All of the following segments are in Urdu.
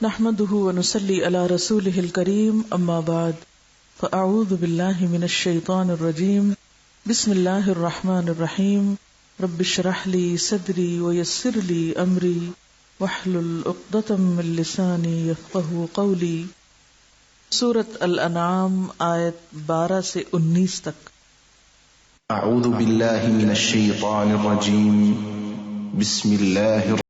نحمده ونصلي على رسوله الكريم اما بعد فاعوذ بالله من الشيطان الرجيم بسم الله الرحمن الرحيم رب اشرح لي صدري ويسر لي امري واحلل عقدة من لساني يفقهوا قولي. سورۃ الانعام آیت 12 سے 19 تک. اعوذ باللہ من الشیطان الرجیم بسم اللہ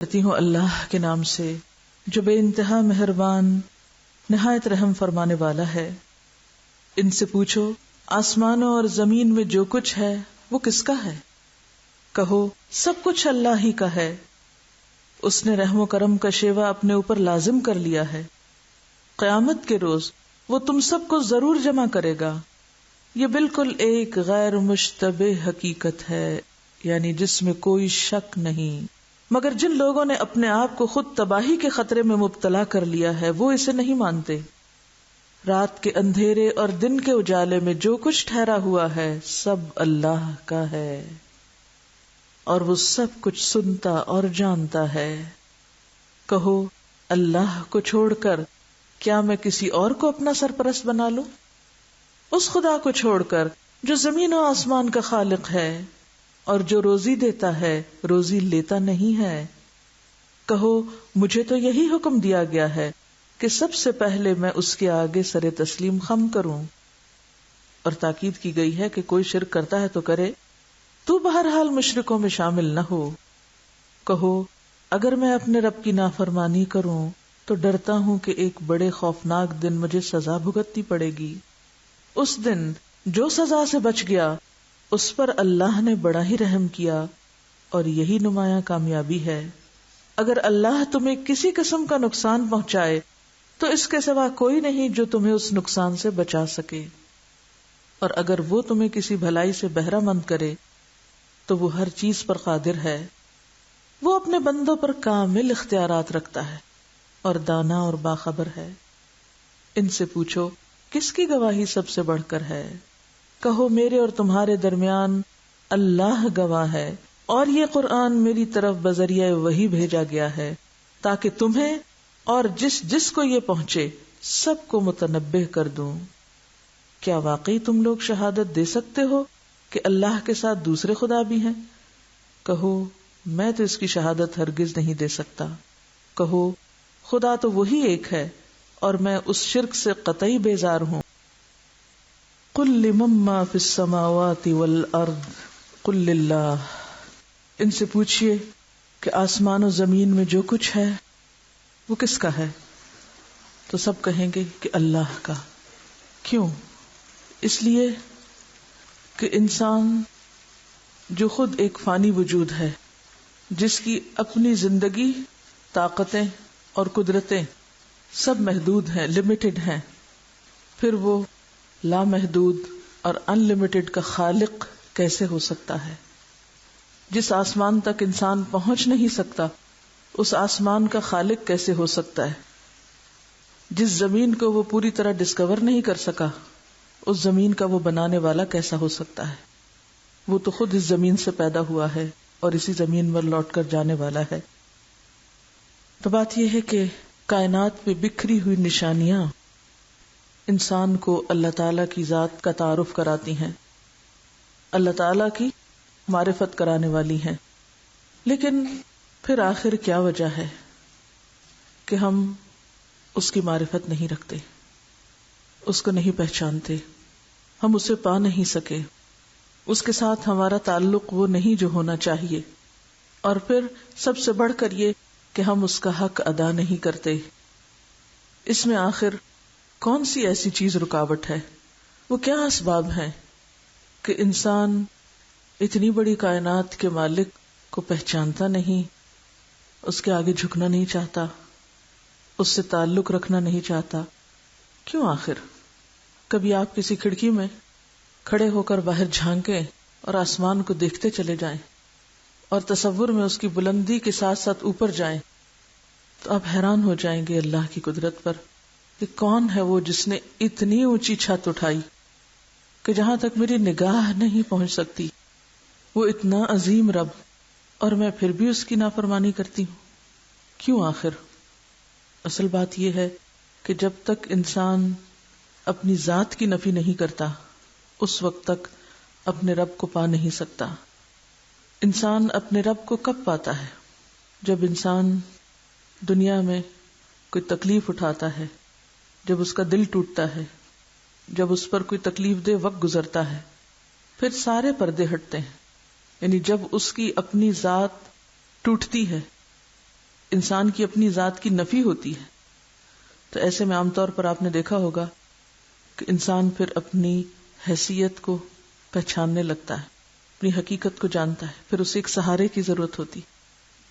کرتی ہوں اللہ کے نام سے جو بے انتہا مہربان نہایت رحم فرمانے والا ہے. ان سے پوچھو آسمانوں اور زمین میں جو کچھ ہے وہ کس کا ہے؟ کہو سب کچھ اللہ ہی کا ہے. اس نے رحم و کرم کا شیوا اپنے اوپر لازم کر لیا ہے. قیامت کے روز وہ تم سب کو ضرور جمع کرے گا. یہ بالکل ایک غیر مشتبہ حقیقت ہے، یعنی جس میں کوئی شک نہیں، مگر جن لوگوں نے اپنے آپ کو خود تباہی کے خطرے میں مبتلا کر لیا ہے وہ اسے نہیں مانتے. رات کے اندھیرے اور دن کے اجالے میں جو کچھ ٹھہرا ہوا ہے سب اللہ کا ہے، اور وہ سب کچھ سنتا اور جانتا ہے. کہو اللہ کو چھوڑ کر کیا میں کسی اور کو اپنا سرپرست بنا لوں؟ اس خدا کو چھوڑ کر جو زمین و آسمان کا خالق ہے اور جو روزی دیتا ہے روزی لیتا نہیں ہے. کہو مجھے تو یہی حکم دیا گیا ہے کہ سب سے پہلے میں اس کے آگے سر تسلیم خم کروں، اور تاکید کی گئی ہے کہ کوئی شرک کرتا ہے تو کرے، تو بہرحال مشرکوں میں شامل نہ ہو. کہو اگر میں اپنے رب کی نافرمانی کروں تو ڈرتا ہوں کہ ایک بڑے خوفناک دن مجھے سزا بھگتنی پڑے گی. اس دن جو سزا سے بچ گیا اس پر اللہ نے بڑا ہی رحم کیا، اور یہی نمایاں کامیابی ہے. اگر اللہ تمہیں کسی قسم کا نقصان پہنچائے تو اس کے سوا کوئی نہیں جو تمہیں اس نقصان سے بچا سکے، اور اگر وہ تمہیں کسی بھلائی سے بہرہ مند کرے تو وہ ہر چیز پر قادر ہے. وہ اپنے بندوں پر کامل اختیارات رکھتا ہے اور دانا اور باخبر ہے. ان سے پوچھو کس کی گواہی سب سے بڑھ کر ہے؟ کہو میرے اور تمہارے درمیان اللہ گواہ ہے، اور یہ قرآن میری طرف بذریعہ وحی بھیجا گیا ہے تاکہ تمہیں اور جس کو یہ پہنچے سب کو متنبہ کر دوں. کیا واقعی تم لوگ شہادت دے سکتے ہو کہ اللہ کے ساتھ دوسرے خدا بھی ہیں؟ کہو میں تو اس کی شہادت ہرگز نہیں دے سکتا. کہو خدا تو وہی ایک ہے اور میں اس شرک سے قطعی بیزار ہوں. قل لمن ما فی السماوات والارض قل للہ. ان سے پوچھئے کہ آسمان و زمین میں جو کچھ ہے وہ کس کا ہے؟ تو سب کہیں گے کہ اللہ کا. کیوں؟ اس لیے کہ انسان جو خود ایک فانی وجود ہے، جس کی اپنی زندگی، طاقتیں اور قدرتیں سب محدود ہیں، لمیٹڈ ہیں، پھر وہ لامحدود اور ان لمیٹڈ کا خالق کیسے ہو سکتا ہے؟ جس آسمان تک انسان پہنچ نہیں سکتا اس آسمان کا خالق کیسے ہو سکتا ہے؟ جس زمین کو وہ پوری طرح ڈسکور نہیں کر سکا اس زمین کا وہ بنانے والا کیسا ہو سکتا ہے؟ وہ تو خود اس زمین سے پیدا ہوا ہے اور اسی زمین پر لوٹ کر جانے والا ہے. تو بات یہ ہے کہ کائنات میں بکھری ہوئی نشانیاں انسان کو اللہ تعالی کی ذات کا تعارف کراتی ہیں، اللہ تعالی کی معرفت کرانے والی ہیں. لیکن پھر آخر کیا وجہ ہے کہ ہم اس کی معرفت نہیں رکھتے، اس کو نہیں پہچانتے، ہم اسے پا نہیں سکے، اس کے ساتھ ہمارا تعلق وہ نہیں جو ہونا چاہیے، اور پھر سب سے بڑھ کر یہ کہ ہم اس کا حق ادا نہیں کرتے. اس میں آخر کون سی ایسی چیز رکاوٹ ہے؟ وہ کیا اسباب ہیں کہ انسان اتنی بڑی کائنات کے مالک کو پہچانتا نہیں، اس کے آگے جھکنا نہیں چاہتا، اس سے تعلق رکھنا نہیں چاہتا؟ کیوں آخر؟ کبھی آپ کسی کھڑکی میں کھڑے ہو کر باہر جھانکیں اور آسمان کو دیکھتے چلے جائیں اور تصور میں اس کی بلندی کے ساتھ ساتھ اوپر جائیں تو آپ حیران ہو جائیں گے اللہ کی قدرت پر کہ کون ہے وہ جس نے اتنی اونچی چھت اٹھائی کہ جہاں تک میری نگاہ نہیں پہنچ سکتی. وہ اتنا عظیم رب، اور میں پھر بھی اس کی نافرمانی کرتی ہوں. کیوں آخر؟ اصل بات یہ ہے کہ جب تک انسان اپنی ذات کی نفی نہیں کرتا اس وقت تک اپنے رب کو پا نہیں سکتا. انسان اپنے رب کو کب پاتا ہے؟ جب انسان دنیا میں کوئی تکلیف اٹھاتا ہے، جب اس کا دل ٹوٹتا ہے، جب اس پر کوئی تکلیف دہ وقت گزرتا ہے، پھر سارے پردے ہٹتے ہیں. یعنی جب اس کی اپنی ذات ٹوٹتی ہے، انسان کی اپنی ذات کی نفی ہوتی ہے، تو ایسے میں عام طور پر آپ نے دیکھا ہوگا کہ انسان پھر اپنی حیثیت کو پہچاننے لگتا ہے، اپنی حقیقت کو جانتا ہے. پھر اسے ایک سہارے کی ضرورت ہوتی،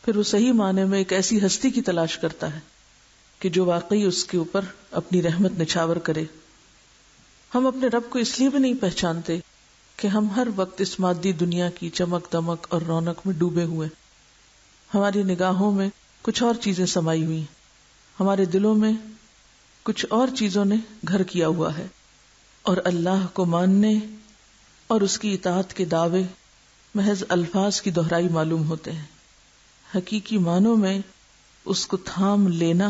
پھر وہ صحیح معنی میں ایک ایسی ہستی کی تلاش کرتا ہے کہ جو واقعی اس کے اوپر اپنی رحمت نچھاور کرے. ہم اپنے رب کو اس لیے بھی نہیں پہچانتے کہ ہم ہر وقت اس مادی دنیا کی چمک دمک اور رونق میں ڈوبے ہوئے، ہماری نگاہوں میں کچھ اور چیزیں سمائی ہوئی، ہمارے دلوں میں کچھ اور چیزوں نے گھر کیا ہوا ہے، اور اللہ کو ماننے اور اس کی اطاعت کے دعوے محض الفاظ کی دہرائی معلوم ہوتے ہیں. حقیقی معنوں میں اس کو تھام لینا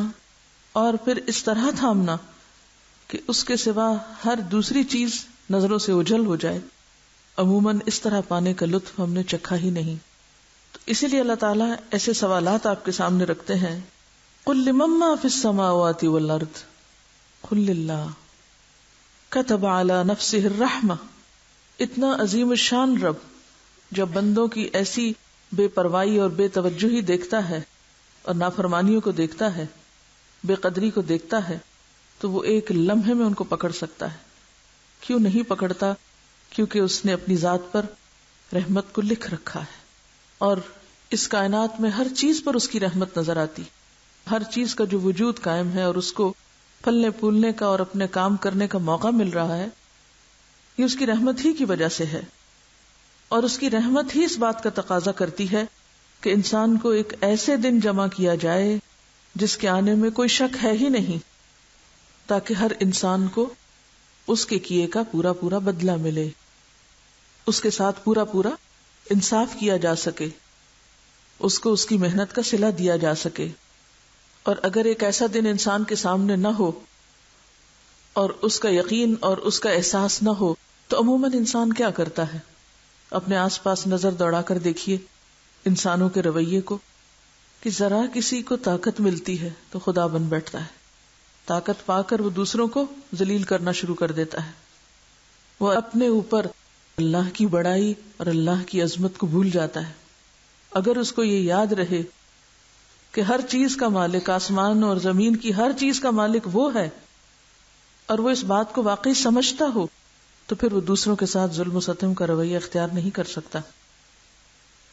اور پھر اس طرح تھامنا کہ اس کے سوا ہر دوسری چیز نظروں سے اوجھل ہو جائے، عموماً اس طرح پانے کا لطف ہم نے چکھا ہی نہیں. تو اسی لیے اللہ تعالیٰ ایسے سوالات آپ کے سامنے رکھتے ہیں. قل لمن ما فی السماوات والارض قل للہ کتب علی نفسہ الرحمہ. اتنا عظیم الشان رب جب بندوں کی ایسی بے پرواہی اور بے توجہی دیکھتا ہے اور نافرمانیوں کو دیکھتا ہے، بے قدری کو دیکھتا ہے، تو وہ ایک لمحے میں ان کو پکڑ سکتا ہے. کیوں نہیں پکڑتا؟ کیونکہ اس نے اپنی ذات پر رحمت کو لکھ رکھا ہے، اور اس کائنات میں ہر چیز پر اس کی رحمت نظر آتی. ہر چیز کا جو وجود قائم ہے اور اس کو پھلنے پھولنے کا اور اپنے کام کرنے کا موقع مل رہا ہے، یہ اس کی رحمت ہی کی وجہ سے ہے. اور اس کی رحمت ہی اس بات کا تقاضا کرتی ہے کہ انسان کو ایک ایسے دن جمع کیا جائے جس کے آنے میں کوئی شک ہے ہی نہیں، تاکہ ہر انسان کو اس کے کیے کا پورا پورا بدلہ ملے، اس کے ساتھ پورا پورا انصاف کیا جا سکے، اس کو اس کی محنت کا صلہ دیا جا سکے. اور اگر ایک ایسا دن انسان کے سامنے نہ ہو اور اس کا یقین اور اس کا احساس نہ ہو تو عموماً انسان کیا کرتا ہے؟ اپنے آس پاس نظر دوڑا کر دیکھیے، انسانوں کے رویے کو کہ ذرا کسی کو طاقت ملتی ہے تو خدا بن بیٹھتا ہے، طاقت پا کر وہ دوسروں کو ذلیل کرنا شروع کر دیتا ہے، وہ اپنے اوپر اللہ کی بڑائی اور اللہ کی عظمت کو بھول جاتا ہے۔ اگر اس کو یہ یاد رہے کہ ہر چیز کا مالک، آسمان اور زمین کی ہر چیز کا مالک وہ ہے، اور وہ اس بات کو واقعی سمجھتا ہو، تو پھر وہ دوسروں کے ساتھ ظلم و ستم کا رویہ اختیار نہیں کر سکتا۔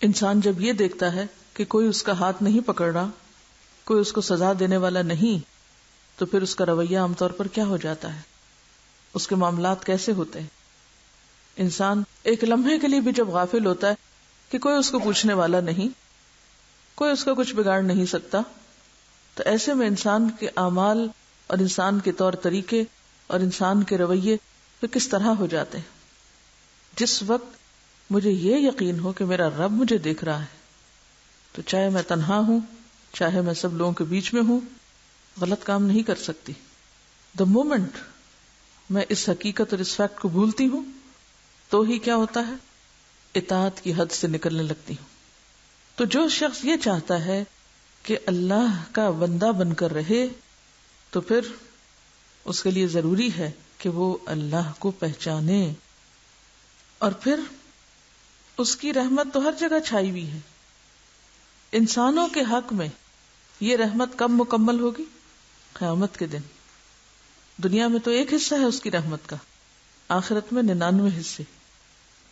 انسان جب یہ دیکھتا ہے کہ کوئی اس کا ہاتھ نہیں پکڑ رہا، کوئی اس کو سزا دینے والا نہیں، تو پھر اس کا رویہ عام طور پر کیا ہو جاتا ہے، اس کے معاملات کیسے ہوتے ہیں۔ انسان ایک لمحے کے لیے بھی جب غافل ہوتا ہے کہ کوئی اس کو پوچھنے والا نہیں، کوئی اس کا کچھ بگاڑ نہیں سکتا، تو ایسے میں انسان کے اعمال اور انسان کے طور طریقے اور انسان کے رویے تو کس طرح ہو جاتے ہیں۔ جس وقت مجھے یہ یقین ہو کہ میرا رب مجھے دیکھ رہا ہے، تو چاہے میں تنہا ہوں، چاہے میں سب لوگوں کے بیچ میں ہوں، غلط کام نہیں کر سکتی۔ دا مومنٹ میں اس حقیقت اور اس فیکٹ کو بھولتی ہوں تو ہی کیا ہوتا ہے، اطاعت کی حد سے نکلنے لگتی ہوں۔ تو جو شخص یہ چاہتا ہے کہ اللہ کا بندہ بن کر رہے، تو پھر اس کے لیے ضروری ہے کہ وہ اللہ کو پہچانے، اور پھر اس کی رحمت تو ہر جگہ چھائی ہوئی ہے۔ انسانوں کے حق میں یہ رحمت کب مکمل ہوگی؟ قیامت کے دن۔ دنیا میں تو ایک حصہ ہے اس کی رحمت کا، آخرت میں 99 حصے۔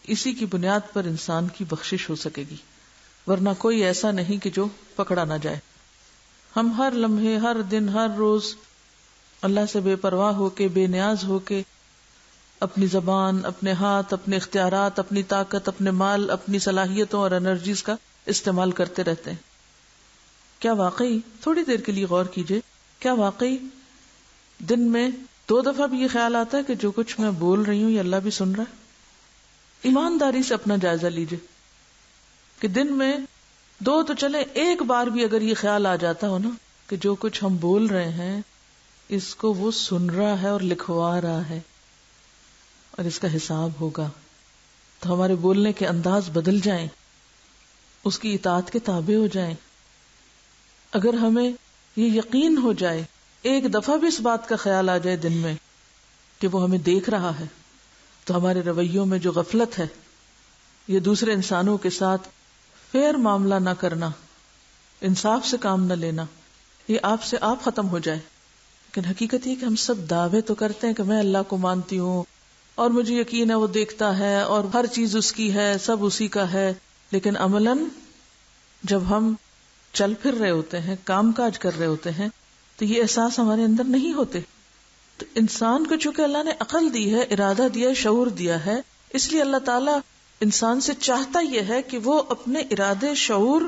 اسی کی بنیاد پر انسان کی بخشش ہو سکے گی، ورنہ کوئی ایسا نہیں کہ جو پکڑا نہ جائے۔ ہم ہر لمحے، ہر دن، ہر روز اللہ سے بے پرواہ ہو کے، بے نیاز ہو کے اپنی زبان، اپنے ہاتھ، اپنے اختیارات، اپنی طاقت، اپنے مال، اپنی صلاحیتوں اور انرجیز کا استعمال کرتے رہتے ہیں۔ کیا واقعی، تھوڑی دیر کے لیے غور کیجئے، کیا واقعی دن میں 2 دفعہ بھی یہ خیال آتا ہے کہ جو کچھ میں بول رہی ہوں یہ اللہ بھی سن رہا ہے؟ ایمانداری سے اپنا جائزہ لیجئے کہ دن میں 2 تو چلے، ایک بار بھی اگر یہ خیال آ جاتا ہو نا کہ جو کچھ ہم بول رہے ہیں اس کو وہ سن رہا ہے اور لکھوا رہا ہے اور اس کا حساب ہوگا، تو ہمارے بولنے کے انداز بدل جائیں، اس کی اطاعت کے تابع ہو جائیں۔ اگر ہمیں یہ یقین ہو جائے، ایک دفعہ بھی اس بات کا خیال آ جائے دن میں کہ وہ ہمیں دیکھ رہا ہے، تو ہمارے رویوں میں جو غفلت ہے، یہ دوسرے انسانوں کے ساتھ فیر معاملہ نہ کرنا، انصاف سے کام نہ لینا، یہ آپ سے آپ ختم ہو جائے۔ لیکن حقیقت یہ کہ ہم سب دعوے تو کرتے ہیں کہ میں اللہ کو مانتی ہوں اور مجھے یقین ہے وہ دیکھتا ہے اور ہر چیز اس کی ہے، سب اسی کا ہے، لیکن عملاً جب ہم چل پھر رہے ہوتے ہیں، کام کاج کر رہے ہوتے ہیں، تو یہ احساس ہمارے اندر نہیں ہوتے۔ تو انسان کو چونکہ اللہ نے عقل دی ہے، ارادہ دیا ہے، شعور دیا ہے، اس لیے اللہ تعالیٰ انسان سے چاہتا یہ ہے کہ وہ اپنے ارادے، شعور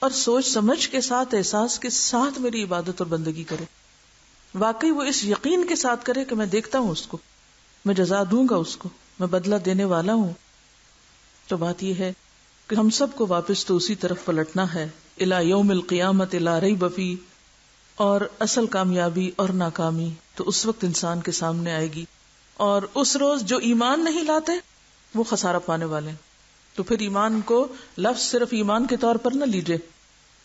اور سوچ سمجھ کے ساتھ، احساس کے ساتھ میری عبادت اور بندگی کرے، واقعی وہ اس یقین کے ساتھ کرے کہ میں دیکھتا ہوں اس کو، میں جزا دوں گا اس کو، میں بدلہ دینے والا ہوں۔ تو بات یہ ہے کہ ہم سب کو واپس تو اسی طرف پلٹنا ہے، الی یوم القیامت لا ریب فیہ، اور اصل کامیابی اور ناکامی تو اس وقت انسان کے سامنے آئے گی، اور اس روز جو ایمان نہیں لاتے وہ خسارہ پانے والے ہیں۔ تو پھر ایمان کو لفظ صرف ایمان کے طور پر نہ لیجئے،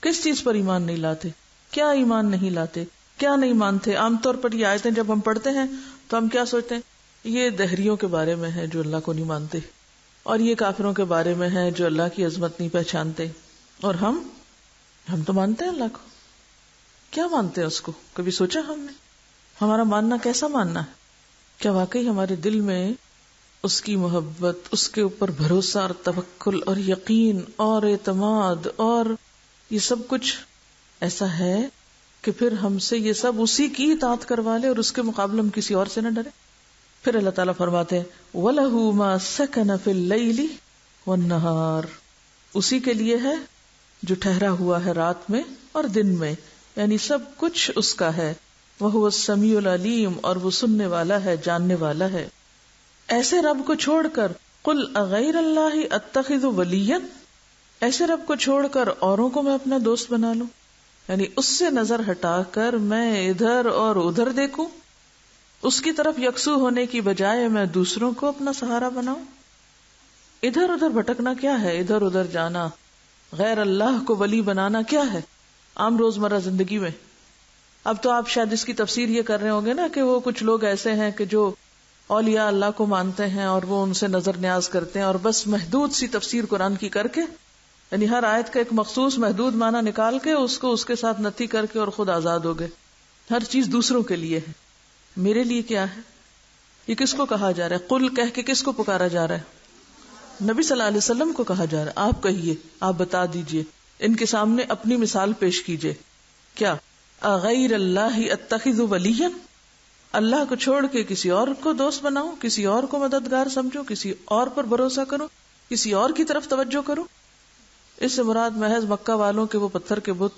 کس چیز پر ایمان نہیں لاتے، کیا ایمان نہیں لاتے، کیا نہیں مانتے۔ عام طور پر یہ آیتیں جب ہم پڑھتے ہیں تو ہم کیا سوچتے ہیں، یہ دہریوں کے بارے میں ہے جو اللہ کو نہیں مانتے، اور یہ کافروں کے بارے میں ہے جو اللہ کی عظمت نہیں پہچانتے، اور ہم تو مانتے ہیں اللہ کو، کیا مانتے ہیں اس کو، کبھی سوچا ہم نے ہمارا ماننا کیسا ماننا ہے؟ کیا واقعی ہمارے دل میں اس کی محبت، اس کے اوپر بھروسہ اور توکل اور یقین اور اعتماد اور یہ سب کچھ ایسا ہے کہ پھر ہم سے یہ سب اسی کی اطاعت کروا لے اور اس کے مقابلے ہم کسی اور سے نہ ڈرے؟ پھر اللہ تعالیٰ فرماتے ہیں وَلَهُ مَا سَكَنَ فِي اللَّيْلِ وَالنَّهَارِ، اسی کے لیے ہے جو ٹھہرا ہوا ہے رات میں اور دن میں، یعنی سب کچھ اس کا ہے۔ وَهُوَ السَّمِيعُ الْعَلِيمُ، اور وہ سننے والا ہے، جاننے والا ہے۔ ایسے رب کو چھوڑ کر قُلْ أَغَيْرَ اللَّهِ أَتَّخِذُ وَلِيًّا، ایسے رب کو چھوڑ کر اوروں کو میں اپنا دوست بنا لوں، یعنی اس سے نظر ہٹا کر میں ادھر اور ادھر دیکھوں، اس کی طرف یکسو ہونے کی بجائے میں دوسروں کو اپنا سہارا بناؤں۔ ادھر ادھر بھٹکنا کیا ہے، ادھر ادھر جانا غیر اللہ کو ولی بنانا کیا ہے عام روزمرہ زندگی میں؟ اب تو آپ شاید اس کی تفسیر یہ کر رہے ہوں گے نا کہ وہ کچھ لوگ ایسے ہیں کہ جو اولیاء اللہ کو مانتے ہیں اور وہ ان سے نظر نیاز کرتے ہیں اور بس محدود سی تفسیر قرآن کی کر کے، یعنی ہر آیت کا ایک مخصوص محدود معنی نکال کے اس کو اس کے ساتھ نتی کر کے اور خود آزاد ہو گئے. ہر چیز دوسروں کے لیے ہے، میرے لیے کیا ہے؟ یہ کس کو کہا جا رہا ہے؟ قل کہہ کے کس کو پکارا جا رہا ہے؟ نبی صلی اللہ علیہ وسلم کو کہا جا رہا ہے. آپ کہیے، آپ بتا دیجئے، ان کے سامنے اپنی مثال پیش کیجئے. کیا اغیر اللہ اتخذ ولیا، اللہ کو چھوڑ کے کسی اور کو دوست بناؤں، کسی اور کو مددگار سمجھوں، کسی اور پر بھروسہ کروں، کسی اور کی طرف توجہ کروں؟ اس سے مراد محض مکہ والوں کے وہ پتھر کے بت،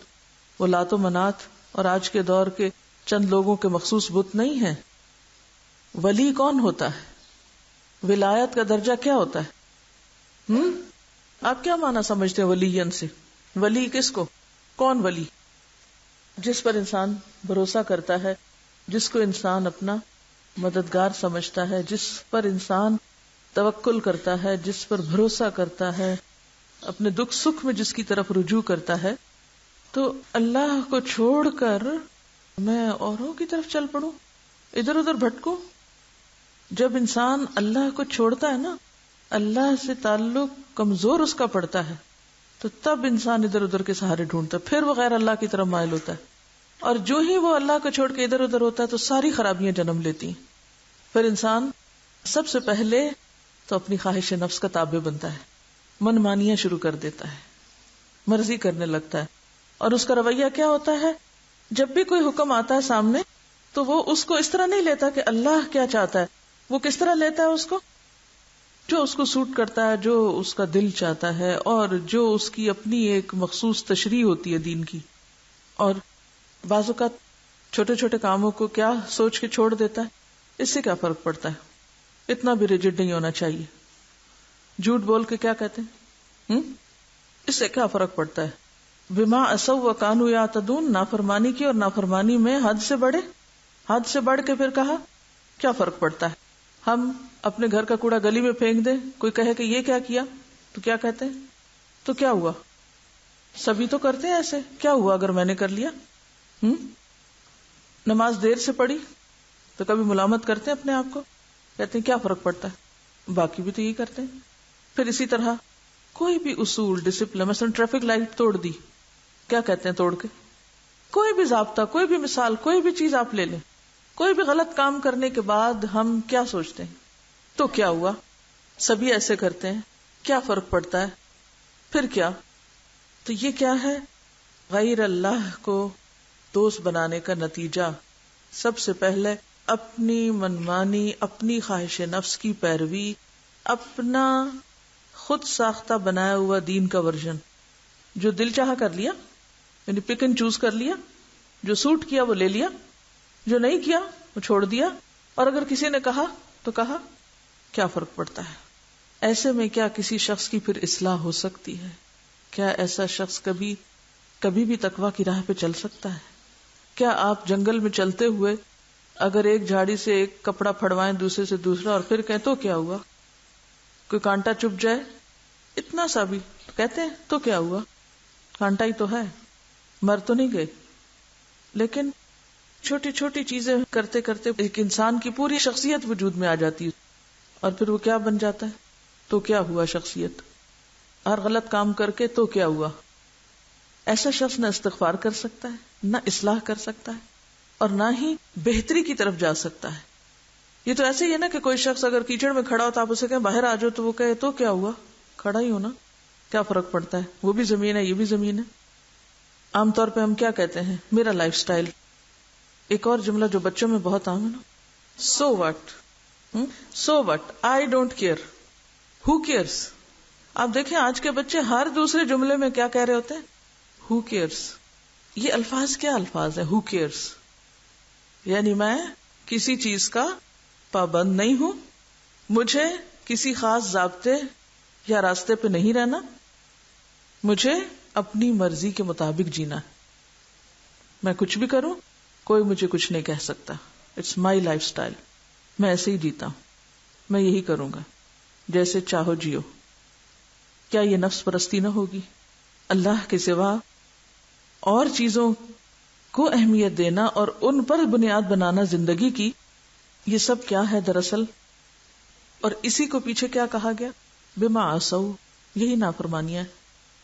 وہ لات و منات اور آج کے دور کے چند لوگوں کے مخصوص بت نہیں ہیں. ولی کون ہوتا ہے؟ ولایت کا درجہ کیا ہوتا ہے؟ آپ کیا معنی سمجھتے ہیں ولیین سے؟ ولی کس کو؟ کون ولی؟ جس پر انسان بھروسہ کرتا ہے، جس کو انسان اپنا مددگار سمجھتا ہے، جس پر انسان توکل کرتا ہے، جس پر بھروسہ کرتا ہے، اپنے دکھ سکھ میں جس کی طرف رجوع کرتا ہے. تو اللہ کو چھوڑ کر میں اوروں کی طرف چل پڑوں، ادھر ادھر بھٹکوں؟ جب انسان اللہ کو چھوڑتا ہے نا، اللہ سے تعلق کمزور اس کا پڑتا ہے، تو تب انسان ادھر ادھر کے سہارے ڈھونڈتا ہے، پھر وہ غیر اللہ کی طرف مائل ہوتا ہے. اور جو ہی وہ اللہ کو چھوڑ کے ادھر ادھر ہوتا ہے تو ساری خرابیاں جنم لیتی ہیں. پھر انسان سب سے پہلے تو اپنی خواہش نفس کا تابع بنتا ہے، من مانیاں شروع کر دیتا ہے، مرضی کرنے لگتا ہے. اور اس کا رویہ کیا ہوتا ہے؟ جب بھی کوئی حکم آتا ہے سامنے تو وہ اس کو اس طرح نہیں لیتا کہ اللہ کیا چاہتا ہے. وہ کس طرح لیتا ہے اس کو؟ جو اس کو سوٹ کرتا ہے، جو اس کا دل چاہتا ہے، اور جو اس کی اپنی ایک مخصوص تشریح ہوتی ہے دین کی. اور بعض اوقات چھوٹے چھوٹے کاموں کو کیا سوچ کے چھوڑ دیتا ہے، اس سے کیا فرق پڑتا ہے؟ اتنا بھی ریجڈ نہیں ہونا چاہیے. جھوٹ بول کے کیا کہتے ہیں، اس سے کیا فرق پڑتا ہے؟ بما عصوا وکانوا یعتدون، نافرمانی کی اور نافرمانی میں حد سے بڑھے، حد سے بڑھ کے پھر کہا کیا فرق پڑتا ہے؟ ہم اپنے گھر کا کوڑا گلی میں پھینک دیں، کوئی کہے کہ یہ کیا کیا، تو کیا کہتے ہیں؟ تو کیا ہوا؟ سبھی تو کرتے ہیں ایسے، کیا ہوا اگر میں نے کر لیا؟ نماز دیر سے پڑھی تو کبھی ملامت کرتے ہیں اپنے آپ کو، کہتے ہیں کیا فرق پڑتا ہے، باقی بھی تو یہی کرتے ہیں. پھر اسی طرح کوئی بھی اصول، ڈسپلن، مثلا ٹریفک لائٹ توڑ دی، کیا کہتے ہیں توڑ کے؟ کوئی بھی ضابطہ، کوئی بھی مثال، کوئی بھی چیز آپ لے لیں، کوئی بھی غلط کام کرنے کے بعد ہم کیا سوچتے ہیں؟ تو کیا ہوا؟ سبھی ایسے کرتے ہیں، کیا فرق پڑتا ہے؟ پھر کیا؟ تو یہ کیا ہے؟ غیر اللہ کو دوست بنانے کا نتیجہ سب سے پہلے اپنی منمانی، اپنی خواہش نفس کی پیروی، اپنا خود ساختہ بنایا ہوا دین کا ورژن، جو دل چاہا کر لیا، یعنی پک اینڈ چوز کر لیا، جو سوٹ کیا وہ لے لیا، جو نہیں کیا وہ چھوڑ دیا. اور اگر کسی نے کہا تو کہا، کیا فرق پڑتا ہے؟ ایسے میں کیا کسی شخص کی پھر اصلاح ہو سکتی ہے؟ کیا ایسا شخص کبھی بھی تقویٰ کی راہ پہ چل سکتا ہے؟ کیا آپ جنگل میں چلتے ہوئے اگر ایک جھاڑی سے ایک کپڑا پھڑوائیں دوسرے سے دوسرا اور پھر کہیں تو کیا ہوا؟ کوئی کانٹا چپ جائے اتنا سا بھی، کہتے ہیں تو کیا ہوا، کانٹا ہی تو ہے، مر تو نہیں گئے. لیکن چھوٹی چھوٹی چیزیں کرتے کرتے ایک انسان کی پوری شخصیت وجود میں آ جاتی ہے، اور پھر وہ کیا بن جاتا ہے؟ تو کیا ہوا شخصیت. ہر غلط کام کر کے تو کیا ہوا؟ ایسا شخص نہ استغفار کر سکتا ہے، نہ اصلاح کر سکتا ہے، اور نہ ہی بہتری کی طرف جا سکتا ہے. یہ تو ایسے ہی ہے نا کہ کوئی شخص اگر کیچڑ میں کھڑا ہو تو آپ اسے کہیں باہر آ جاؤ تو وہ کہے تو کیا ہوا، کھڑا ہی ہونا، کیا فرق پڑتا ہے، وہ بھی زمین ہے یہ بھی زمین ہے. عام طور پہ ہم کیا کہتے ہیں؟ میرا لائف سٹائل. ایک اور جملہ جو بچوں میں بہت عام ہے نا، so what I don't care, who cares. آپ دیکھیں آج کے بچے ہر دوسرے جملے میں کیا کہہ رہے ہوتے ہیں؟ ہو کیئرس. یہ الفاظ کیا الفاظ ہیں؟ ہو کیئرس یعنی میں کسی چیز کا پابند نہیں ہوں، مجھے کسی خاص ضابطے یا راستے پہ نہیں رہنا، مجھے اپنی مرضی کے مطابق جینا ہے، میں کچھ بھی کروں کوئی مجھے کچھ نہیں کہہ سکتا. اٹس مائی لائف سٹائل، میں ایسے ہی جیتا ہوں، میں یہی کروں گا، جیسے چاہو جیو. کیا یہ نفس پرستی نہ ہوگی؟ اللہ کے سوا اور چیزوں کو اہمیت دینا اور ان پر بنیاد بنانا زندگی کی، یہ سب کیا ہے دراصل؟ اور اسی کو پیچھے کیا کہا گیا؟ بما عصوا، یہی نافرمانیاں ہے.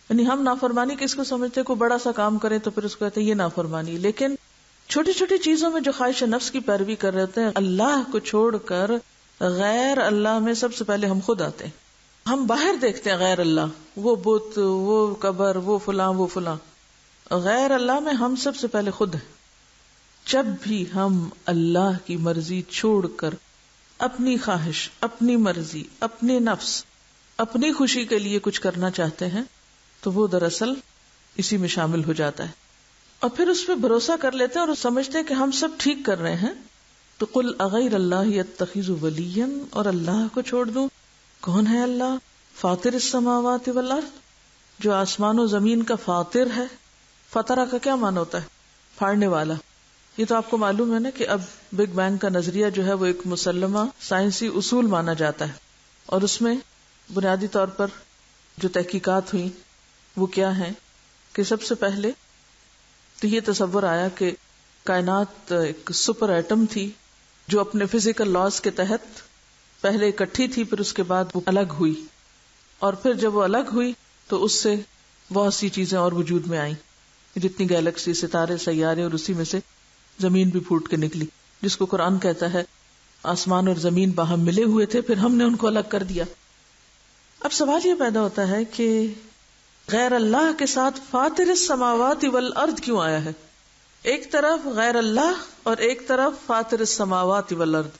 یعنی ہم نافرمانی کس کو سمجھتے؟ کوئی بڑا سا کام کرے تو پھر اس کو کہتے ہیں یہ نافرمانی، لیکن چھوٹی چھوٹی چیزوں میں جو خواہش نفس کی پیروی کر رہے ہوتے ہیں، اللہ کو چھوڑ کر غیر اللہ میں سب سے پہلے ہم خود آتے ہیں. ہم باہر دیکھتے ہیں غیر اللہ، وہ بت، وہ قبر، وہ فلاں وہ فلاں. غیر اللہ میں ہم سب سے پہلے خود ہیں. جب بھی ہم اللہ کی مرضی چھوڑ کر اپنی خواہش، اپنی مرضی، اپنے نفس، اپنی خوشی کے لیے کچھ کرنا چاہتے ہیں تو وہ دراصل اسی میں شامل ہو جاتا ہے. اور پھر اس پہ بھروسہ کر لیتے ہیں اور سمجھتے ہیں کہ ہم سب ٹھیک کر رہے ہیں. تو قل اغیر اللہ اتخذ ولیا، اور اللہ کو چھوڑ دوں. کون ہے اللہ؟ فاطر السماوات والارض، جو آسمان و زمین کا فاطر ہے. فطرہ کا کیا معنی ہوتا ہے؟ پھاڑنے والا. یہ تو آپ کو معلوم ہے نا کہ اب بگ بینگ کا نظریہ جو ہے وہ ایک مسلمہ سائنسی اصول مانا جاتا ہے، اور اس میں بنیادی طور پر جو تحقیقات ہوئی وہ کیا ہیں کہ سب سے پہلے تو یہ تصور آیا کہ کائنات ایک سپر ایٹم تھی جو اپنے فزیکل لاز کے تحت پہلے اکٹھی تھی، پھر اس کے بعد وہ الگ ہوئی، اور پھر جب وہ الگ ہوئی تو اس سے بہت سی چیزیں اور وجود میں آئیں، جتنی گیلیکسی، ستارے، سیارے، اور اسی میں سے زمین بھی پھوٹ کے نکلی، جس کو قرآن کہتا ہے آسمان اور زمین باہم ملے ہوئے تھے، پھر ہم نے ان کو الگ کر دیا. اب سوال یہ پیدا ہوتا ہے کہ غیر اللہ کے ساتھ فاطر السماوات والارض کیوں آیا ہے؟ ایک طرف غیر اللہ اور ایک طرف فاطر السماوات والارض،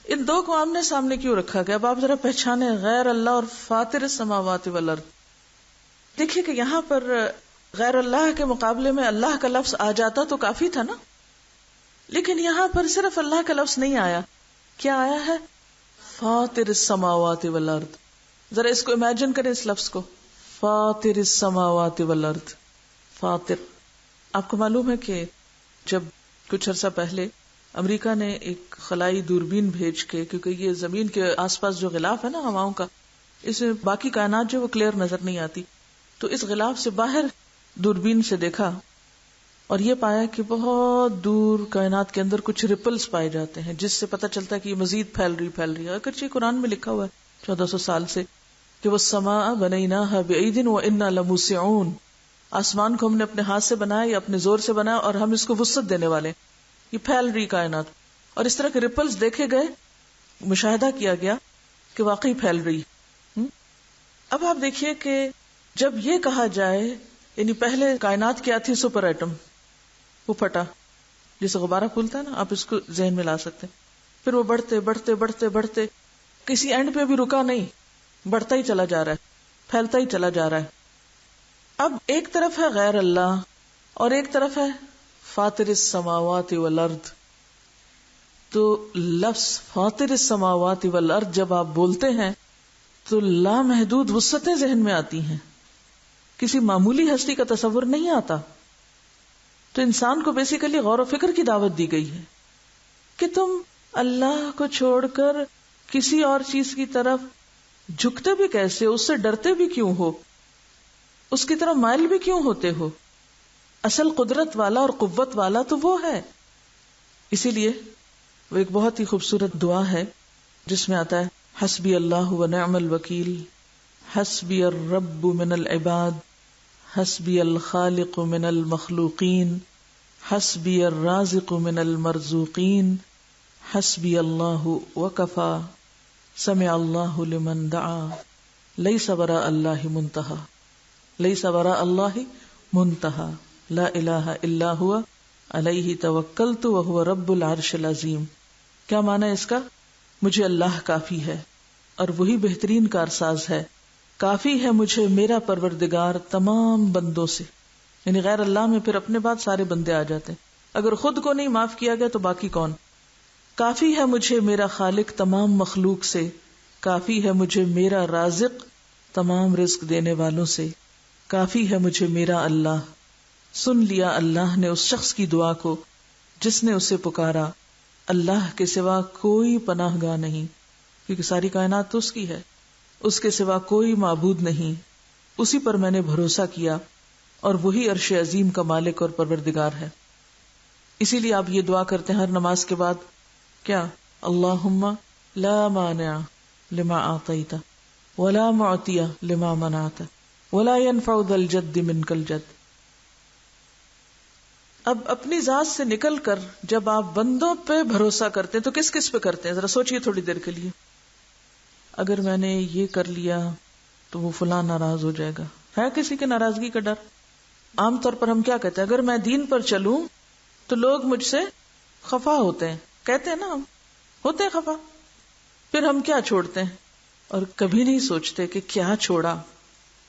ان دو کو آمنے سامنے کیوں رکھا گیا؟ اب آپ ذرا پہچانے غیر اللہ اور فاطر السماوات والارض. دیکھیے کہ یہاں پر غیر اللہ کے مقابلے میں اللہ کا لفظ آ جاتا تو کافی تھا نا، لیکن یہاں پر صرف اللہ کا لفظ نہیں آیا. کیا آیا ہے؟ فاطر السماوات والارض. ذرا اس کو امیجن کریں، اس لفظ کو، فاطر السماوات والارض. فاطر. آپ کو معلوم ہے کہ جب کچھ عرصہ پہلے امریکہ نے ایک خلائی دوربین بھیج کے، کیونکہ یہ زمین کے آس پاس جو غلاف ہے نا ہواؤں کا، اس میں باقی کائنات جو وہ کلیئر نظر نہیں آتی، تو اس غلاف سے باہر دوربین سے دیکھا اور یہ پایا کہ بہت دور کائنات کے اندر کچھ ریپلز پائے جاتے ہیں، جس سے پتہ چلتا ہے کہ یہ مزید پھیل رہی ہے. اگرچہ قرآن میں لکھا ہوا ہے 1400 سال سے کہ وَالسَّمَاءَ بَنَيْنَاهَا بِأَيْدٍ وَإِنَّا لَمُوسِعُونَ، آسمان کو ہم نے اپنے ہاتھ سے بنایا یا اپنے زور سے بنایا اور ہم اس کو وسعت دینے والے. یہ پھیل رہی کائنات، اور اس طرح کے ریپلز دیکھے گئے، مشاہدہ کیا گیا کہ واقعی پھیل رہی. اب آپ دیکھیے کہ جب یہ کہا جائے، یعنی پہلے کائنات کیا تھی؟ سپر ایٹم، وہ پھٹا، جیسے غبارہ پھولتا ہے نا، آپ اس کو ذہن میں لا سکتے ہیں. پھر وہ بڑھتے بڑھتے بڑھتے بڑھتے کسی اینڈ پہ بھی رکا نہیں، بڑھتا ہی چلا جا رہا ہے، پھیلتا ہی چلا جا رہا ہے. اب ایک طرف ہے غیر اللہ اور ایک طرف ہے فاطر السماوات والارض. تو لفظ فاطر السماوات والارض جب آپ بولتے ہیں تو لامحدود وسعتیں ذہن میں آتی ہیں، کسی معمولی ہستی کا تصور نہیں آتا. تو انسان کو بیسیکلی غور و فکر کی دعوت دی گئی ہے کہ تم اللہ کو چھوڑ کر کسی اور چیز کی طرف جھکتے بھی کیسے، اس سے ڈرتے بھی کیوں ہو، اس کی طرف مائل بھی کیوں ہوتے ہو؟ اصل قدرت والا اور قوت والا تو وہ ہے. اسی لیے وہ ایک بہت ہی خوبصورت دعا ہے جس میں آتا ہے حسبی اللہ ونعم الوکیل، حسبی الرب من العباد، حسبی الخالق من المخلوقین، حسبی الرازق من المرزوقین، حسبی اللہ وکفا، سمع اللہ لمن دعا، لیس وراء اللہ منتہا، لیس وراء اللہ منتہا، لا الہ الا ہوا علیہ توکلت وہو رب العرش العظیم. کیا معنی ہے اس کا؟ مجھے اللہ کافی ہے اور وہی بہترین کارساز ہے، کافی ہے مجھے میرا پروردگار تمام بندوں سے. یعنی غیر اللہ میں پھر اپنے بعد سارے بندے آ جاتے ہیں، اگر خود کو نہیں معاف کیا گیا تو باقی کون. کافی ہے مجھے میرا خالق تمام مخلوق سے، کافی ہے مجھے میرا رازق تمام رزق دینے والوں سے، کافی ہے مجھے میرا اللہ. سن لیا اللہ نے اس شخص کی دعا کو جس نے اسے پکارا، اللہ کے سوا کوئی پناہ گاہ نہیں، کیونکہ ساری کائنات تو اس کی ہے، اس کے سوا کوئی معبود نہیں. اسی پر میں نے بھروسہ کیا اور وہی عرش عظیم کا مالک اور پروردگار ہے. اسی لیے آپ یہ دعا کرتے ہیں ہر نماز کے بعد, کیا؟ اللہم لا مانع لما اعطیت ولا معطی لما منعت ولا ينفع ذا الجد منک الجد. اب اپنی ذات سے نکل کر جب آپ بندوں پہ بھروسہ کرتے ہیں تو کس کس پہ کرتے ہیں؟ ذرا سوچئے تھوڑی دیر کے لیے. اگر میں نے یہ کر لیا تو وہ فلاں ناراض ہو جائے گا. ہے کسی کے ناراضگی کا ڈر؟ عام طور پر ہم کیا کہتے ہیں, اگر میں دین پر چلوں تو لوگ مجھ سے خفا ہوتے ہیں, کہتے ہیں نا, ہم ہوتے ہیں خفا. پھر ہم کیا چھوڑتے ہیں, اور کبھی نہیں سوچتے کہ کیا چھوڑا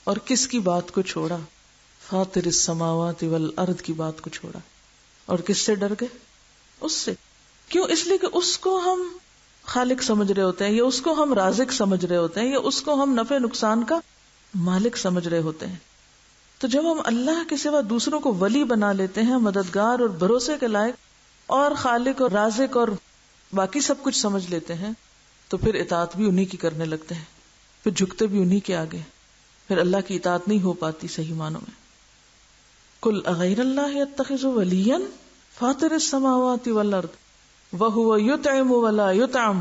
اور کس کی بات کو چھوڑا. فاطر السماوات والارض کی بات کو چھوڑا, اور کس سے ڈر گئے؟ اس سے. کیوں؟ اس لیے کہ اس کو ہم خالق سمجھ رہے ہوتے ہیں, یا اس کو ہم رازق سمجھ رہے ہوتے ہیں, یا اس کو ہم نفع نقصان کا مالک سمجھ رہے ہوتے ہیں. تو جب ہم اللہ کے سوا دوسروں کو ولی بنا لیتے ہیں, مددگار اور بھروسے کے لائق, اور خالق اور رازق اور باقی سب کچھ سمجھ لیتے ہیں, تو پھر اطاعت بھی انہی کی کرنے لگتے ہیں, پھر جھکتے بھی انہی کے آگے. پھر اللہ کی اطاعت نہیں ہو پاتی صحیح معنوں میں. قل اغیر اللہ اتخذ ولیا فاطر السماوات والارض وہو یطعم ولا یطعم.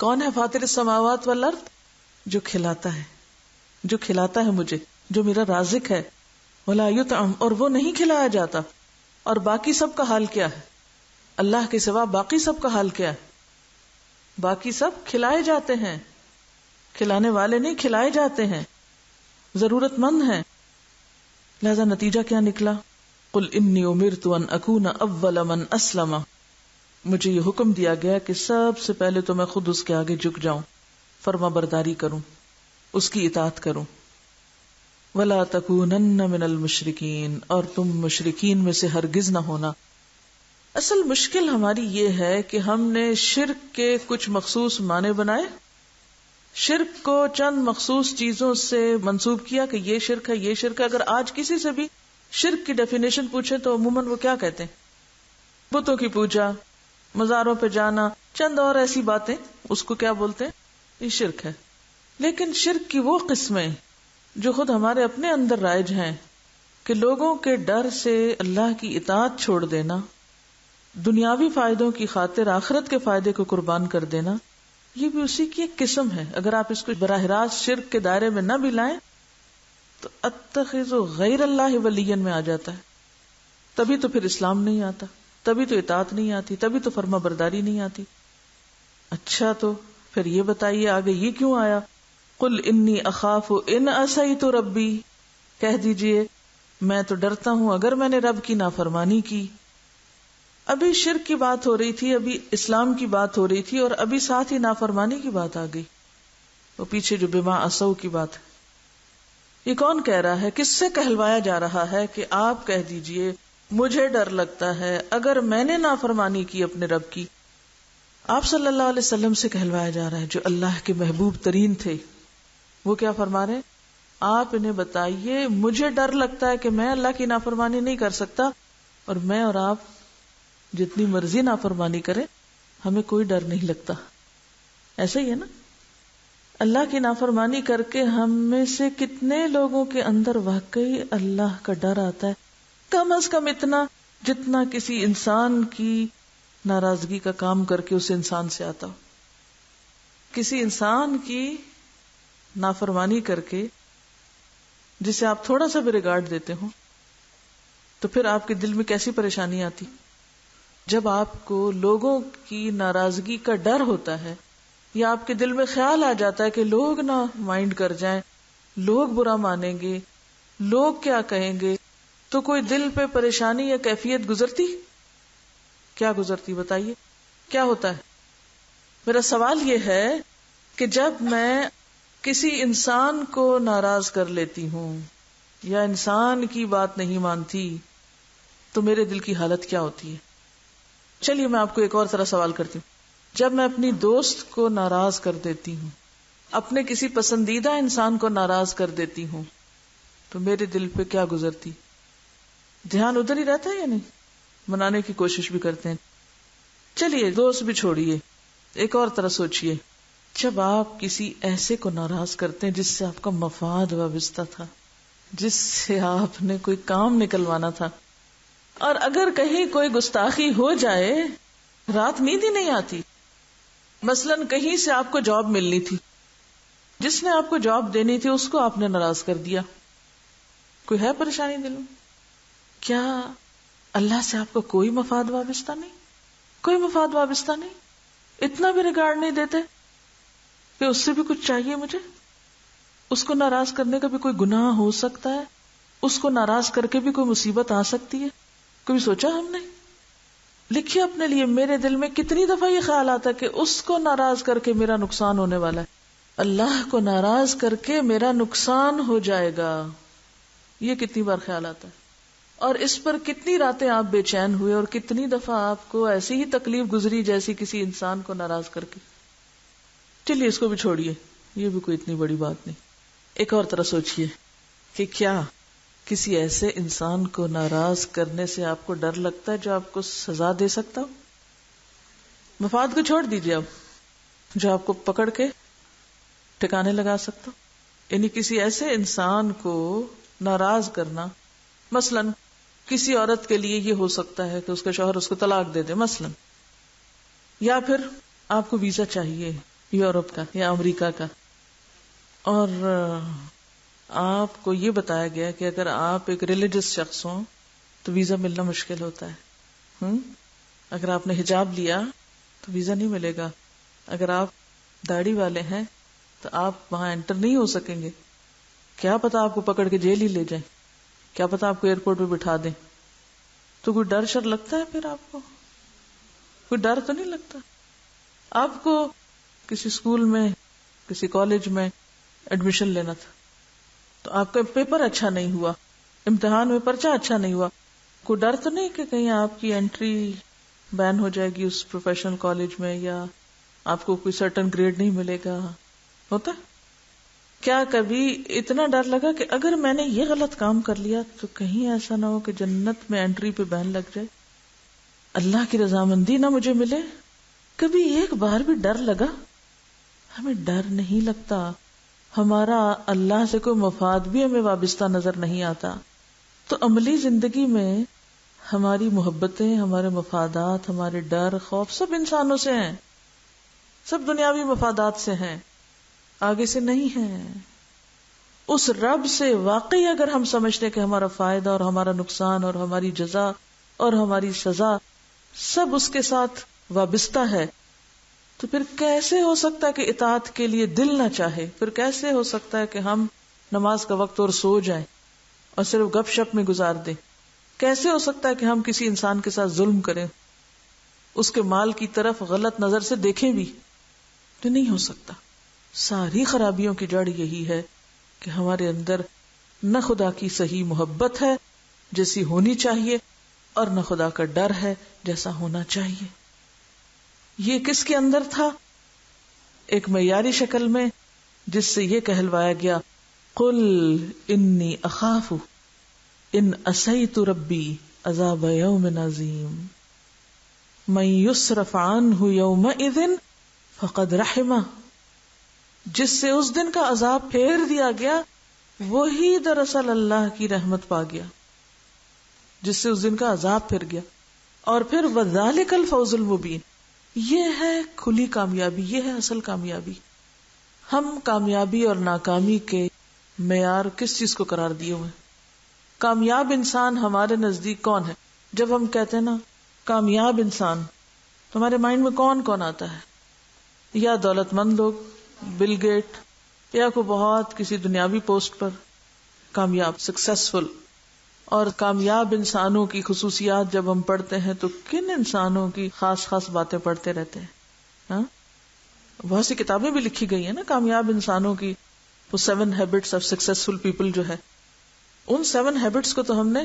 کون ہے فاطر السماوات والارض؟ جو کھلاتا ہے, جو کھلاتا ہے مجھے, جو میرا رازق ہے. ولا یطعم, اور وہ نہیں کھلایا جاتا. اور باقی سب کا حال کیا ہے؟ اللہ کے سوا باقی سب کا حال کیا ہے؟ باقی سب کھلائے جاتے ہیں, کھلانے والے نہیں, کھلائے جاتے ہیں, ضرورت مند ہیں. لہذا نتیجہ کیا نکلا؟ قل انی امرت ان اکون اول من اسلم. مجھے یہ حکم دیا گیا کہ سب سے پہلے تو میں خود اس کے آگے جھک جاؤں, فرما برداری کروں, اس کی اطاعت کروں. ولا تکونن من المشرکین, اور تم مشرکین میں سے ہرگز نہ ہونا. اصل مشکل ہماری یہ ہے کہ ہم نے شرک کے کچھ مخصوص معنی بنائے, شرک کو چند مخصوص چیزوں سے منسوب کیا کہ یہ شرک ہے, یہ شرک ہے. اگر آج کسی سے بھی شرک کی ڈیفینیشن پوچھیں تو عموماً وہ کیا کہتے ہیں؟ بتوں کی پوجا, مزاروں پہ جانا, چند اور ایسی باتیں, اس کو کیا بولتے ہیں؟ یہ شرک ہے. لیکن شرک کی وہ قسمیں جو خود ہمارے اپنے اندر رائج ہیں, کہ لوگوں کے ڈر سے اللہ کی اطاعت چھوڑ دینا, دنیاوی فائدوں کی خاطر آخرت کے فائدے کو قربان کر دینا, یہ بھی اسی کی ایک قسم ہے. اگر آپ اس کو براہ راست شرک کے دائرے میں نہ بھی لائیں تو اتخذ غیر اللہ ولیا میں آ جاتا ہے. تبھی تو پھر اسلام نہیں آتا, تبھی تو اطاعت نہیں آتی, تبھی تو فرما برداری نہیں آتی. اچھا تو پھر یہ بتائیے آگے یہ کیوں آیا؟ قل انی اخاف ان عصیت ربی, کہہ دیجئے میں تو ڈرتا ہوں اگر میں نے رب کی نافرمانی کی. ابھی شرک کی بات ہو رہی تھی, ابھی اسلام کی بات ہو رہی تھی, اور ابھی ساتھ ہی نافرمانی کی بات آ گئی. وہ پیچھے جو بما عصوا کی بات ہے, یہ کون کہہ رہا ہے؟ کس سے کہلوایا جا رہا ہے کہ آپ کہہ دیجئے مجھے ڈر لگتا ہے اگر میں نے نافرمانی کی اپنے رب کی. آپ صلی اللہ علیہ وسلم سے کہلوایا جا رہا ہے جو اللہ کے محبوب ترین تھے. وہ کیا فرما رہے ہیں؟ آپ انہیں بتائیے مجھے ڈر لگتا ہے کہ میں اللہ کی نافرمانی نہیں کر سکتا, اور میں اور آپ جتنی مرضی نافرمانی کرے ہمیں کوئی ڈر نہیں لگتا. ایسا ہی ہے نا؟ اللہ کی نافرمانی کر کے ہم میں سے کتنے لوگوں کے اندر واقعی اللہ کا ڈر آتا ہے؟ کم از کم اتنا جتنا کسی انسان کی ناراضگی کا کام کر کے اس انسان سے آتا ہو. کسی انسان کی نافرمانی کر کے جسے آپ تھوڑا سا بھی ریگارڈ دیتے ہو تو پھر آپ کے دل میں کیسی پریشانی آتی؟ جب آپ کو لوگوں کی ناراضگی کا ڈر ہوتا ہے, یا آپ کے دل میں خیال آ جاتا ہے کہ لوگ نہ مائنڈ کر جائیں, لوگ برا مانیں گے, لوگ کیا کہیں گے, تو کوئی دل پہ پریشانی یا کیفیت گزرتی؟ کیا گزرتی بتائیے؟ کیا ہوتا ہے؟ میرا سوال یہ ہے کہ جب میں کسی انسان کو ناراض کر لیتی ہوں یا انسان کی بات نہیں مانتی تو میرے دل کی حالت کیا ہوتی ہے؟ چلیے میں آپ کو ایک اور طرح سوال کرتی ہوں. جب میں اپنی دوست کو ناراض کر دیتی ہوں, اپنے کسی پسندیدہ انسان کو ناراض کر دیتی ہوں, تو میرے دل پہ کیا گزرتی؟ دھیان ادھر ہی رہتا ہے یا نہیں؟ منانے کی کوشش بھی کرتے ہیں. چلیے دوست بھی چھوڑیے, ایک اور طرح سوچئے. جب آپ کسی ایسے کو ناراض کرتے ہیں جس سے آپ کا مفاد وابستہ تھا, جس سے آپ نے کوئی کام نکلوانا تھا. اور اگر کہیں کوئی گستاخی ہو جائے رات نیند ہی نہیں آتی. مثلاً کہیں سے آپ کو جاب ملنی تھی, جس نے آپ کو جاب دینی تھی اس کو آپ نے ناراض کر دیا. کوئی ہے پریشانی دل میں؟ کیا اللہ سے آپ کو کوئی مفاد وابستہ نہیں؟ کوئی مفاد وابستہ نہیں؟ اتنا بھی ریگارڈ نہیں دیتے کہ اس سے بھی کچھ چاہیے مجھے؟ اس کو ناراض کرنے کا بھی کوئی گناہ ہو سکتا ہے؟ اس کو ناراض کر کے بھی کوئی مصیبت آ سکتی ہے؟ کبھی سوچا ہم نے؟ لکھیے اپنے لیے, میرے دل میں کتنی دفعہ یہ خیال آتا ہے کہ اس کو ناراض کر کے میرا نقصان ہونے والا ہے, اللہ کو ناراض کر کے میرا نقصان ہو جائے گا. یہ کتنی بار خیال آتا ہے, اور اس پر کتنی راتیں آپ بے چین ہوئے, اور کتنی دفعہ آپ کو ایسی ہی تکلیف گزری جیسی کسی انسان کو ناراض کر کے. چلیے اس کو بھی چھوڑیے, یہ بھی کوئی اتنی بڑی بات نہیں. ایک اور طرح سوچئے کہ کیا کسی ایسے انسان کو ناراض کرنے سے آپ کو ڈر لگتا ہے جو آپ کو سزا دے سکتا ہو؟ مفاد کو چھوڑ دیجیے, اب جو آپ کو پکڑ کے ٹھکانے لگا سکتا ہو. یعنی کسی ایسے انسان کو ناراض کرنا, مثلاً کسی عورت کے لیے یہ ہو سکتا ہے کہ اس کا شوہر اس کو طلاق دے دے مثلاً, یا پھر آپ کو ویزا چاہیے یورپ کا یا امریکہ کا, اور آپ کو یہ بتایا گیا کہ اگر آپ ایک ریلیجس شخص ہوں تو ویزا ملنا مشکل ہوتا ہے. اگر آپ نے حجاب لیا تو ویزا نہیں ملے گا, اگر آپ داڑھی والے ہیں تو آپ وہاں انٹر نہیں ہو سکیں گے. کیا پتا آپ کو پکڑ کے جیل ہی لے جائیں, کیا پتا آپ کو ایئرپورٹ پہ بٹھا دیں. تو کوئی ڈر شر لگتا ہے پھر آپ کو؟ کوئی ڈر تو نہیں لگتا. آپ کو کسی اسکول میں کسی کالج میں ایڈمیشن لینا تھا تو آپ کا پیپر اچھا نہیں ہوا, امتحان میں پرچہ اچھا نہیں ہوا, کوئی ڈر تو نہیں کہ کہیں آپ کی انٹری بین ہو جائے گی اس پروفیشنل کالج میں, یا آپ کو کوئی سرٹن گریڈ نہیں ملے گا؟ ہوتا ہے. کیا کبھی اتنا ڈر لگا کہ اگر میں نے یہ غلط کام کر لیا تو کہیں ایسا نہ ہو کہ جنت میں انٹری پہ بین لگ جائے, اللہ کی رضامندی نہ مجھے ملے؟ کبھی ایک بار بھی ڈر لگا؟ ہمیں ڈر نہیں لگتا, ہمارا اللہ سے کوئی مفاد بھی ہمیں وابستہ نظر نہیں آتا. تو عملی زندگی میں ہماری محبتیں, ہمارے مفادات, ہمارے ڈر خوف سب انسانوں سے ہیں, سب دنیاوی مفادات سے ہیں, آگے سے نہیں ہیں. اس رب سے واقعی اگر ہم سمجھتے کہ ہمارا فائدہ اور ہمارا نقصان اور ہماری جزا اور ہماری سزا سب اس کے ساتھ وابستہ ہے, تو پھر کیسے ہو سکتا ہے کہ اطاعت کے لیے دل نہ چاہے؟ پھر کیسے ہو سکتا ہے کہ ہم نماز کا وقت اور سو جائیں اور صرف گپ شپ میں گزار دیں؟ کیسے ہو سکتا ہے کہ ہم کسی انسان کے ساتھ ظلم کریں, اس کے مال کی طرف غلط نظر سے دیکھیں بھی؟ تو نہیں ہو سکتا. ساری خرابیوں کی جڑ یہی ہے کہ ہمارے اندر نہ خدا کی صحیح محبت ہے جیسی ہونی چاہیے, اور نہ خدا کا ڈر ہے جیسا ہونا چاہیے. یہ کس کے اندر تھا؟ ایک معیاری شکل میں, جس سے یہ کہلوایا گیا قل انی اخاف ان عصیت ربی عذاب یوم عظیم من یصرف عنہ یومئذ فقد رحمہ. جس سے اس دن کا عذاب پھیر دیا گیا وہی دراصل اللہ کی رحمت پا گیا, جس سے اس دن کا عذاب پھر گیا. اور پھر وذالک الفوز المبین, یہ ہے کھلی کامیابی, یہ ہے اصل کامیابی. ہم کامیابی اور ناکامی کے معیار کس چیز کو قرار دیے ہوئے؟ کامیاب انسان ہمارے نزدیک کون ہے؟ جب ہم کہتے ہیں نا کامیاب انسان, تو ہمارے مائنڈ میں کون کون آتا ہے؟ یا دولت مند لوگ, بل گیٹ, یا کوئی بہت کسی دنیاوی پوسٹ پر کامیاب, سکسیسفل. اور کامیاب انسانوں کی خصوصیات جب ہم پڑھتے ہیں تو کن انسانوں کی خاص خاص باتیں پڑھتے رہتے ہیں. ہاں, بہت سی کتابیں بھی لکھی گئی ہیں نا کامیاب انسانوں کی. وہ 7 ہیبٹس آف سکسیسفل پیپل جو ہے, ان 7 ہیبٹس کو تو ہم نے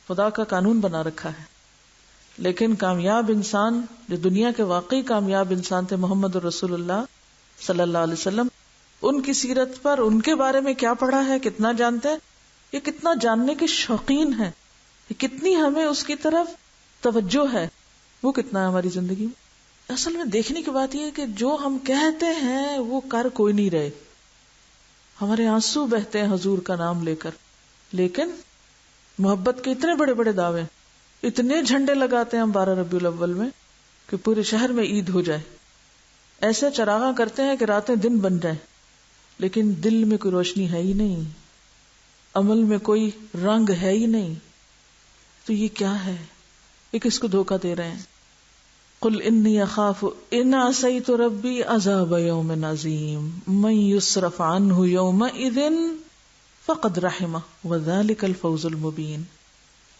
خدا کا قانون بنا رکھا ہے. لیکن کامیاب انسان جو دنیا کے واقعی کامیاب انسان تھے, محمد رسول اللہ صلی اللہ علیہ وسلم, ان کی سیرت پر, ان کے بارے میں کیا پڑھا ہے, کتنا جانتے ہیں, یہ کتنا جاننے کے شوقین ہیں, یہ کتنی ہمیں اس کی طرف توجہ ہے, وہ کتنا ہے ہماری زندگی میں. اصل میں دیکھنے کی بات یہ ہے کہ جو ہم کہتے ہیں وہ کر کوئی نہیں رہے. ہمارے آنسو بہتے ہیں حضور کا نام لے کر, لیکن محبت کے اتنے بڑے بڑے دعوے، اتنے جھنڈے لگاتے ہیں ہم 12 ربیع الاول میں کہ پورے شہر میں عید ہو جائے، ایسے چراغاں کرتے ہیں کہ راتیں دن بن جائیں، لیکن دل میں کوئی روشنی ہے ہی نہیں، عمل میں کوئی رنگ ہے ہی نہیں. تو یہ کیا ہے؟ یہ کس کو دھوکہ دے رہے ہیں؟ قل انی اخاف ان عصیت ربی عذاب یوم عظیم من یصرف عنہ یومئذ فقد رحمہ وذلک الفوز المبین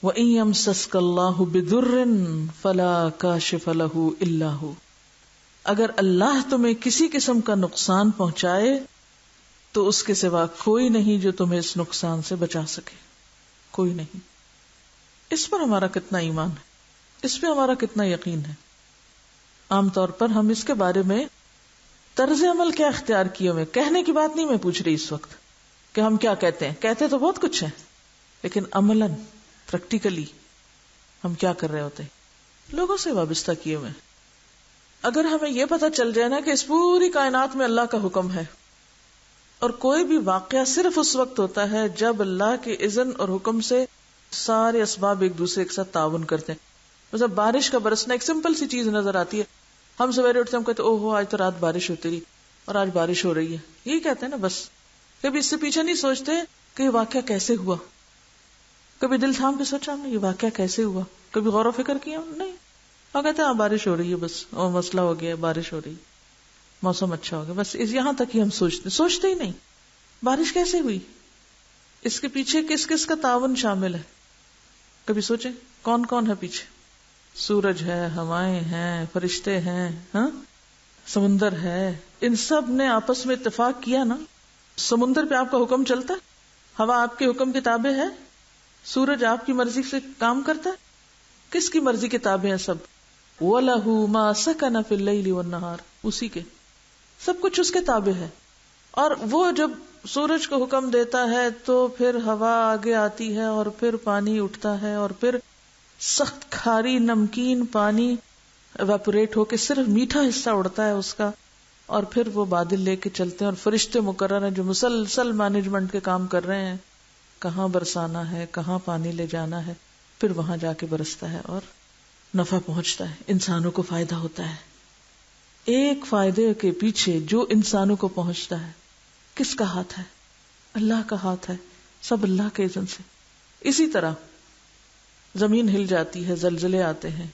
وَإِن يَمْسَسْكَ اللَّهُ بِضُرٍّ فَلَا كَاشِفَ لَهُ إِلَّا هُ. اگر اللہ تمہیں کسی قسم کا نقصان پہنچائے تو اس کے سوا کوئی نہیں جو تمہیں اس نقصان سے بچا سکے، کوئی نہیں. اس پر ہمارا کتنا ایمان ہے، اس پہ ہمارا کتنا یقین ہے. عام طور پر ہم اس کے بارے میں طرز عمل کیا اختیار کیے ہوئے، کہنے کی بات نہیں میں پوچھ رہی اس وقت کہ ہم کیا کہتے ہیں، کہتے تو بہت کچھ ہے، لیکن عملاً پریکٹیکلی ہم کیا کر رہے ہوتے ہیں، لوگوں سے وابستہ کیے ہوئے. اگر ہمیں یہ پتہ چل جائے نا کہ اس پوری کائنات میں اللہ کا حکم ہے، اور کوئی بھی واقعہ صرف اس وقت ہوتا ہے جب اللہ کے اذن اور حکم سے سارے اسباب ایک دوسرے کے ساتھ تعاون کرتے ہیں. مطلب بارش کا برسنا ایک سمپل سی چیز نظر آتی ہے، ہم سویرے اٹھتے ہیں، ہم کہتے ہیں او ہو آج تو رات بارش ہوتی رہی اور آج بارش ہو رہی ہے، یہی کہتے ہیں نا بس. کبھی اس سے پیچھے نہیں سوچتے کہ یہ واقعہ کیسے ہوا، کبھی دل تھام کے سوچا ہم نے یہ واقعہ کیسے ہوا، کبھی غور و فکر کیا نہیں. اور کہتے ہیں بارش ہو رہی ہے بس، اور مسئلہ ہو گیا، بارش ہو رہی، موسم اچھا ہو گیا، بس یہاں تک ہی ہم سوچتے ہی نہیں بارش کیسے ہوئی، اس کے پیچھے کس کس کا تعاون شامل ہے. کبھی سوچیں کون کون ہے پیچھے؟ سورج ہے، ہوائیں ہیں، فرشتے ہیں، ہاں سمندر ہے، ان سب نے آپس میں اتفاق کیا نا. سمندر پہ آپ کا حکم چلتا ہے، ہوا آپ کے حکم کے تابع ہے، سورج آپ کی مرضی سے کام کرتا ہے. کس کی مرضی کے تابع ہیں سب؟ وَلَهُ مَا سَكَنَ فِي اللَّيْلِ وَالنَّهَارِ، اسی کے سب کچھ اس کے تابع ہے. اور وہ جب سورج کو حکم دیتا ہے تو پھر ہوا آگے آتی ہے اور پھر پانی اٹھتا ہے اور پھر سخت کھاری نمکین پانی ایواپوریٹ ہو کے صرف میٹھا حصہ اڑتا ہے اس کا، اور پھر وہ بادل لے کے چلتے ہیں اور فرشتے مقرر ہیں جو مسلسل مینجمنٹ کے کام کر رہے ہیں، کہاں برسانا ہے، کہاں پانی لے جانا ہے، پھر وہاں جا کے برستا ہے اور نفع پہنچتا ہے، انسانوں کو فائدہ ہوتا ہے. ایک فائدے کے پیچھے جو انسانوں کو پہنچتا ہے کس کا ہاتھ ہے؟ اللہ کا ہاتھ ہے، سب اللہ کے اذن سے. اسی طرح زمین ہل جاتی ہے، زلزلے آتے ہیں،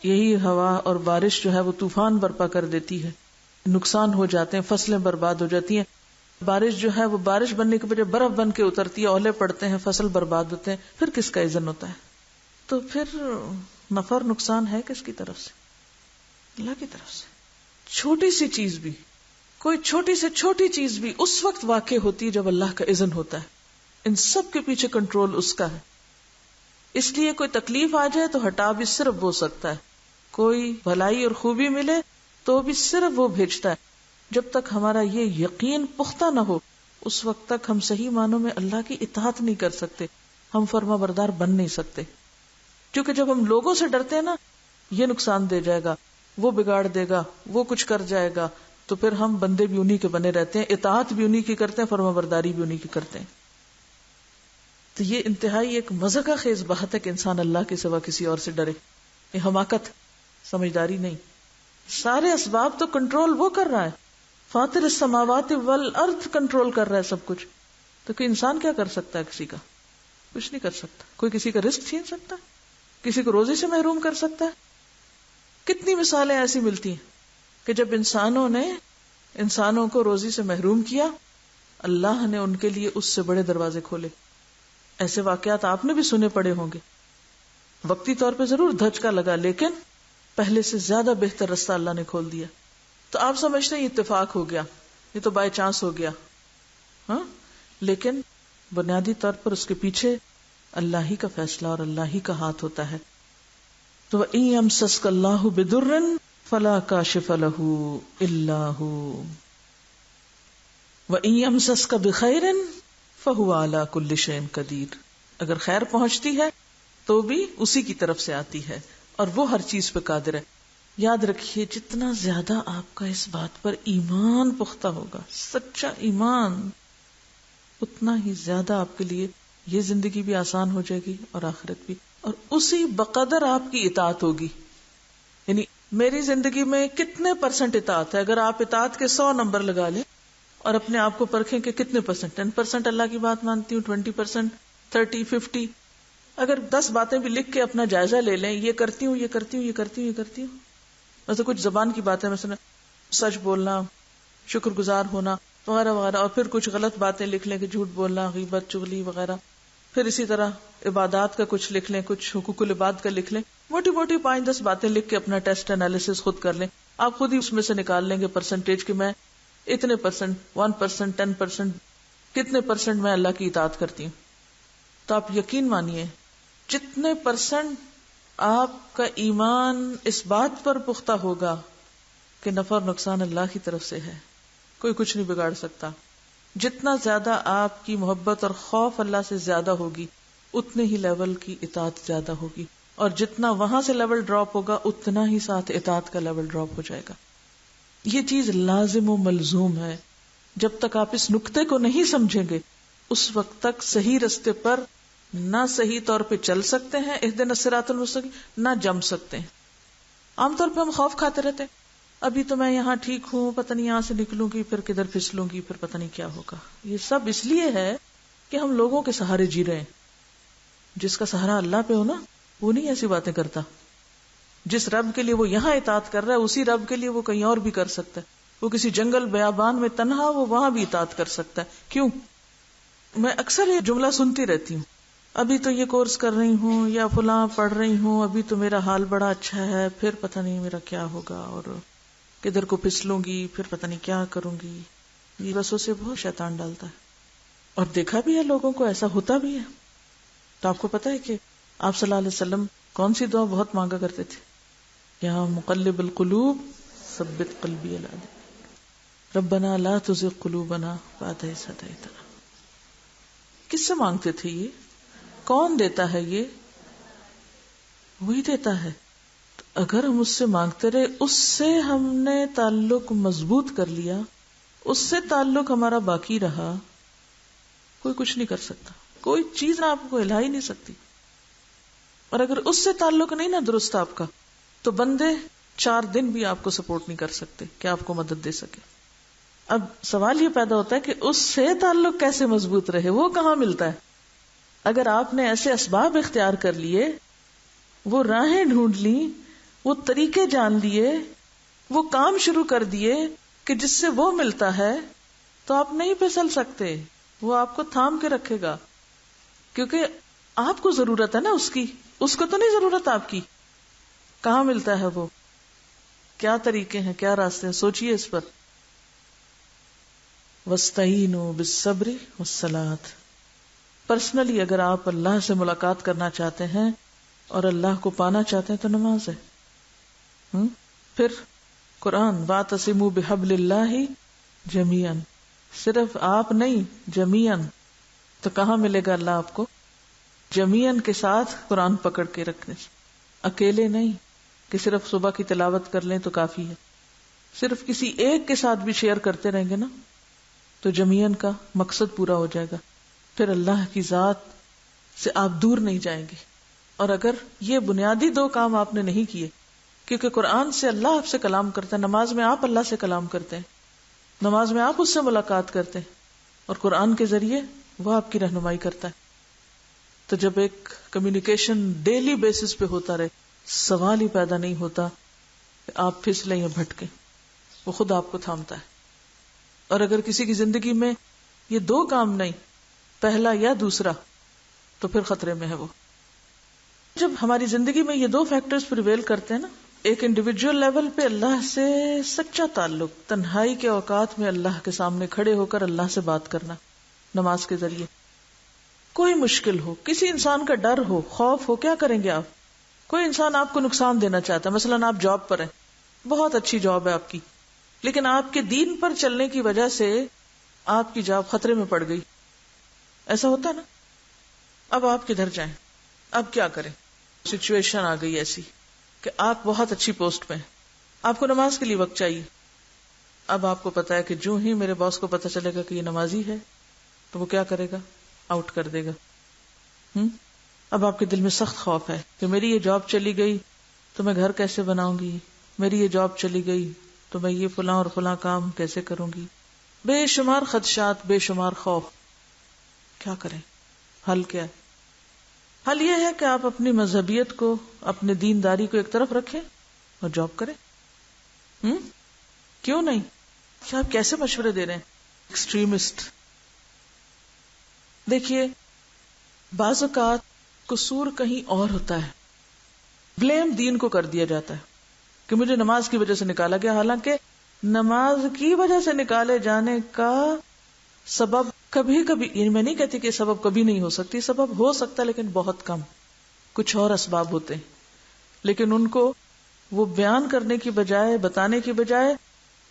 یہی ہوا اور بارش جو ہے وہ طوفان برپا کر دیتی ہے، نقصان ہو جاتے ہیں، فصلیں برباد ہو جاتی ہیں. بارش جو ہے وہ بارش بننے کے بجائے برف بن کے اترتی ہے، اولے پڑتے ہیں، فصل برباد ہوتے ہیں. پھر کس کا اذن ہوتا ہے؟ تو پھر نفع اور نقصان ہے کس کی طرف سے؟ اللہ کی طرف سے. چھوٹی سی چیز بھی، کوئی چھوٹی سے چھوٹی چیز بھی اس وقت واقع ہوتی ہے جب اللہ کا اذن ہوتا ہے. ان سب کے پیچھے کنٹرول اس کا ہے. اس لیے کوئی تکلیف آ جائے تو ہٹا بھی صرف وہ سکتا ہے، کوئی بھلائی اور خوبی ملے تو بھی صرف وہ بھیجتا ہے. جب تک ہمارا یہ یقین پختہ نہ ہو اس وقت تک ہم صحیح معنوں میں اللہ کی اطاعت نہیں کر سکتے، ہم فرما بردار بن نہیں سکتے. کیونکہ جب ہم لوگوں سے ڈرتے ہیں نا، یہ نقصان دے جائے گا، وہ بگاڑ دے گا، وہ کچھ کر جائے گا، تو پھر ہم بندے بھی انہی کے بنے رہتے ہیں، اطاعت بھی انہی کی کرتے ہیں، فرما برداری بھی انہی کی کرتے ہیں. تو یہ انتہائی ایک مضحکہ خیز بات ہے کہ انسان اللہ کے سوا کسی اور سے ڈرے. یہ حماقت، سمجھداری نہیں. سارے اسباب تو کنٹرول وہ کر رہا ہے، فاطر السماوات والارض کنٹرول کر رہا ہے سب کچھ. تو کوئی انسان کیا کر سکتا ہے؟ کسی کا کچھ نہیں کر سکتا. کوئی کسی کا رزق چھین سکتا ہے؟ کسی کو روزی سے محروم کر سکتا ہے؟ کتنی مثالیں ایسی ملتی ہیں کہ جب انسانوں نے انسانوں کو روزی سے محروم کیا، اللہ نے ان کے لیے اس سے بڑے دروازے کھولے. ایسے واقعات آپ نے بھی سنے پڑے ہوں گے. وقتی طور پہ ضرور دھچکا لگا، لیکن پہلے سے زیادہ بہتر رستہ اللہ نے کھول دیا. تو آپ سمجھتے ہیں یہ اتفاق ہو گیا، یہ تو بائی چانس ہو گیا، ہاں، لیکن بنیادی طور پر اس کے پیچھے اللہ ہی کا فیصلہ اور اللہ ہی کا ہاتھ ہوتا ہے. تو وَإِن يَمْسَسْكَ اللَّهُ بِضُرٍّ فَلَا كَاشِفَ لَهُ إِلَّا هُوَ وَإِن يَمْسَسْكَ بِخَيْرٍ فَهُوَ عَلَى كُلِّ شَيْءٍ قَدِيرٌ. اگر خیر پہنچتی ہے تو بھی اسی کی طرف سے آتی ہے اور وہ ہر چیز پہ قادر ہے. یاد رکھیے جتنا زیادہ آپ کا اس بات پر ایمان پختہ ہوگا، سچا ایمان، اتنا ہی زیادہ آپ کے لیے یہ زندگی بھی آسان ہو جائے گی اور آخرت بھی، اور اسی بقدر آپ کی اطاعت ہوگی. یعنی میری زندگی میں کتنے % اطاعت ہے؟ اگر آپ اطاعت کے 100 نمبر لگا لیں اور اپنے آپ کو پرکھیں کہ کتنے %، 10% اللہ کی بات مانتی ہوں، 20%، 30، 50. اگر 10 باتیں بھی لکھ کے اپنا جائزہ لے لیں، یہ کرتی ہوں، یہ کرتی ہوں، یہ کرتی ہوں، یہ کرتی ہوں. ویسے کچھ زبان کی باتیں، مثلا سچ بولنا، شکر گزار ہونا وغیرہ وغیرہ، اور پھر کچھ غلط باتیں لکھ لیں کہ جھوٹ بولنا، غیبت، چغلی وغیرہ. پھر اسی طرح عبادات کا کچھ لکھ لیں، کچھ حقوق العباد کا لکھ لیں. موٹی موٹی 5-10 باتیں لکھ کے اپنا ٹیسٹ انالیسس خود کر لیں. آپ خود ہی اس میں سے نکال لیں گے پرسنٹیج کہ میں اتنے %، 1%، 10%، کتنے % میں اللہ کی اطاعت کرتی ہوں. تو آپ یقین مانیے جتنے % آپ کا ایمان اس بات پر پختہ ہوگا کہ نفع اور نقصان اللہ کی طرف سے ہے، کوئی کچھ نہیں بگاڑ سکتا، جتنا زیادہ آپ کی محبت اور خوف اللہ سے زیادہ ہوگی اتنے ہی لیول کی اطاعت زیادہ ہوگی، اور جتنا وہاں سے لیول ڈراپ ہوگا اتنا ہی ساتھ اطاعت کا لیول ڈراپ ہو جائے گا. یہ چیز لازم و ملزوم ہے. جب تک آپ اس نقطے کو نہیں سمجھیں گے اس وقت تک صحیح رستے پر نہ صحیح طور پہ چل سکتے ہیں، اہدنا الصراط المستقیم، نہ جم سکتے ہیں. عام طور پہ ہم خوف کھاتے رہتے ہیں، ابھی تو میں یہاں ٹھیک ہوں، پتہ نہیں یہاں سے نکلوں گی پھر کدھر پھسلوں گی، پھر پتہ نہیں کیا ہوگا. یہ سب اس لیے ہے کہ ہم لوگوں کے سہارے جی رہے ہیں. جس کا سہارا اللہ پہ ہو نا، وہ نہیں ایسی باتیں کرتا. جس رب کے لیے وہ یہاں اطاعت کر رہا ہے اسی رب کے لیے وہ کہیں اور بھی کر سکتا ہے. وہ کسی جنگل بیابان میں تنہا، وہ وہاں بھی اطاعت کر سکتا ہے. کیوں؟ میں اکثر یہ جملہ سنتی رہتی ہوں، ابھی تو یہ کورس کر رہی ہوں یا فلاں پڑھ رہی ہوں، ابھی تو میرا حال بڑا اچھا ہے، پھر پتہ نہیں میرا کیا ہوگا اور کدھر کو پھسلوں گی، پھر پتہ نہیں کیا کروں گی. یہ وسوسے بہت شیطان ڈالتا ہے، اور دیکھا بھی ہے لوگوں کو ایسا ہوتا بھی ہے. تو آپ کو پتہ ہے کہ آپ صلی اللہ علیہ وسلم کون سی دعا بہت مانگا کرتے تھے؟ یا مقلب القلوب ثبت قلبی علی دینک، ربنا لا تزغ قلوبنا بعد اذ ہدیتنا. کس سے مانگتے تھے یہ؟ کون دیتا ہے یہ؟ وہی دیتا ہے. تو اگر ہم اس سے مانگتے رہے، اس سے ہم نے تعلق مضبوط کر لیا، اس سے تعلق ہمارا باقی رہا، کوئی کچھ نہیں کر سکتا، کوئی چیز نہ آپ کو ہلا ہی نہیں سکتی. اور اگر اس سے تعلق نہیں نا درست آپ کا، تو بندے 4 دن بھی آپ کو سپورٹ نہیں کر سکتے کہ آپ کو مدد دے سکے. اب سوال یہ پیدا ہوتا ہے کہ اس سے تعلق کیسے مضبوط رہے؟ وہ کہاں ملتا ہے؟ اگر آپ نے ایسے اسباب اختیار کر لیے، وہ راہیں ڈھونڈ لی، وہ طریقے جان لیے، وہ کام شروع کر دیے کہ جس سے وہ ملتا ہے، تو آپ نہیں پھسل سکتے. وہ آپ کو تھام کے رکھے گا، کیونکہ آپ کو ضرورت ہے نا اس کی، اس کو تو نہیں ضرورت آپ کی. کہاں ملتا ہے وہ؟ کیا طریقے ہیں، کیا راستے ہیں؟ سوچئے اس پر. وَاسْتَعِینُوا بِالصَّبْرِ وَالصَّلَاةِ. پرسنلی اگر آپ اللہ سے ملاقات کرنا چاہتے ہیں اور اللہ کو پانا چاہتے ہیں تو نماز ہے. پھر قرآن وَاعْتَصِمُوا بِحَبْلِ اللَّهِ جَمِيعًا، صرف آپ نہیں، جمیعاً. تو کہاں ملے گا اللہ آپ کو؟ جمیعاً کے ساتھ قرآن پکڑ کے رکھنے سے. اکیلے نہیں کہ صرف صبح کی تلاوت کر لیں تو کافی ہے. صرف کسی ایک کے ساتھ بھی شیئر کرتے رہیں گے نا تو جمیعاً کا مقصد پورا ہو جائے گا. پھر اللہ کی ذات سے آپ دور نہیں جائیں گے. اور اگر یہ بنیادی 2 کام آپ نے نہیں کیے، کیونکہ قرآن سے اللہ آپ سے کلام کرتا ہے، نماز میں آپ اللہ سے کلام کرتے ہیں، نماز میں آپ اس سے ملاقات کرتے ہیں، اور قرآن کے ذریعے وہ آپ کی رہنمائی کرتا ہے. تو جب ایک کمیونیکیشن ڈیلی بیسس پہ ہوتا رہے، سوال ہی پیدا نہیں ہوتا کہ آپ پھسلیں یا بھٹکیں، وہ خود آپ کو تھامتا ہے. اور اگر کسی کی زندگی میں یہ 2 کام نہیں، پہلا یا دوسرا، تو پھر خطرے میں ہے وہ. جب ہماری زندگی میں یہ 2 فیکٹرز پریویل کرتے ہیں نا، ایک انڈیویجول لیول پہ اللہ سے سچا تعلق، تنہائی کے اوقات میں اللہ کے سامنے کھڑے ہو کر اللہ سے بات کرنا نماز کے ذریعے. کوئی مشکل ہو، کسی انسان کا ڈر ہو، خوف ہو، کیا کریں گے آپ؟ کوئی انسان آپ کو نقصان دینا چاہتا ہے، مثلا آپ جاب پر ہیں، بہت اچھی جاب ہے آپ کی، لیکن آپ کے دین پر چلنے کی وجہ سے آپ کی جاب خطرے میں پڑ گئی. ایسا ہوتا ہے نا. اب آپ کدھر جائیں؟ اب کیا کریں؟ سچویشن آ گئی ایسی کہ آپ بہت اچھی پوسٹ پہ ہیں، آپ کو نماز کے لیے وقت چاہیے. اب آپ کو پتا ہے کہ جو ہی میرے باس کو پتا چلے گا کہ یہ نمازی ہے تو وہ کیا کرے گا؟ آؤٹ کر دے گا. اب آپ کے دل میں سخت خوف ہے کہ میری یہ جاب چلی گئی تو میں گھر کیسے بناؤں گی، میری یہ جاب چلی گئی تو میں یہ فلاں اور فلاں کام کیسے کروں گی، بے شمار خدشات، بے شمار خوف. کیا کریں؟ حل کیا ہے؟ حل یہ ہے کہ آپ اپنی مذہبیت کو، اپنے دینداری کو ایک طرف رکھیں اور جاب کریں. کیوں نہیں؟ کیا آپ کیسے مشورے دے رہے ہیں؟ ایکسٹریمسٹ. دیکھیے، بعض اوقات قصور کہیں اور ہوتا ہے، بلیم دین کو کر دیا جاتا ہے کہ مجھے نماز کی وجہ سے نکالا گیا، حالانکہ نماز کی وجہ سے نکالے جانے کا سبب کبھی کبھی، یعنی میں نہیں کہتی کہ سبب کبھی نہیں ہو سکتی، سبب ہو سکتا ہے لیکن بہت کم، کچھ اور اسباب ہوتے ہیں، لیکن ان کو وہ بیان کرنے کی بجائے، بتانے کی بجائے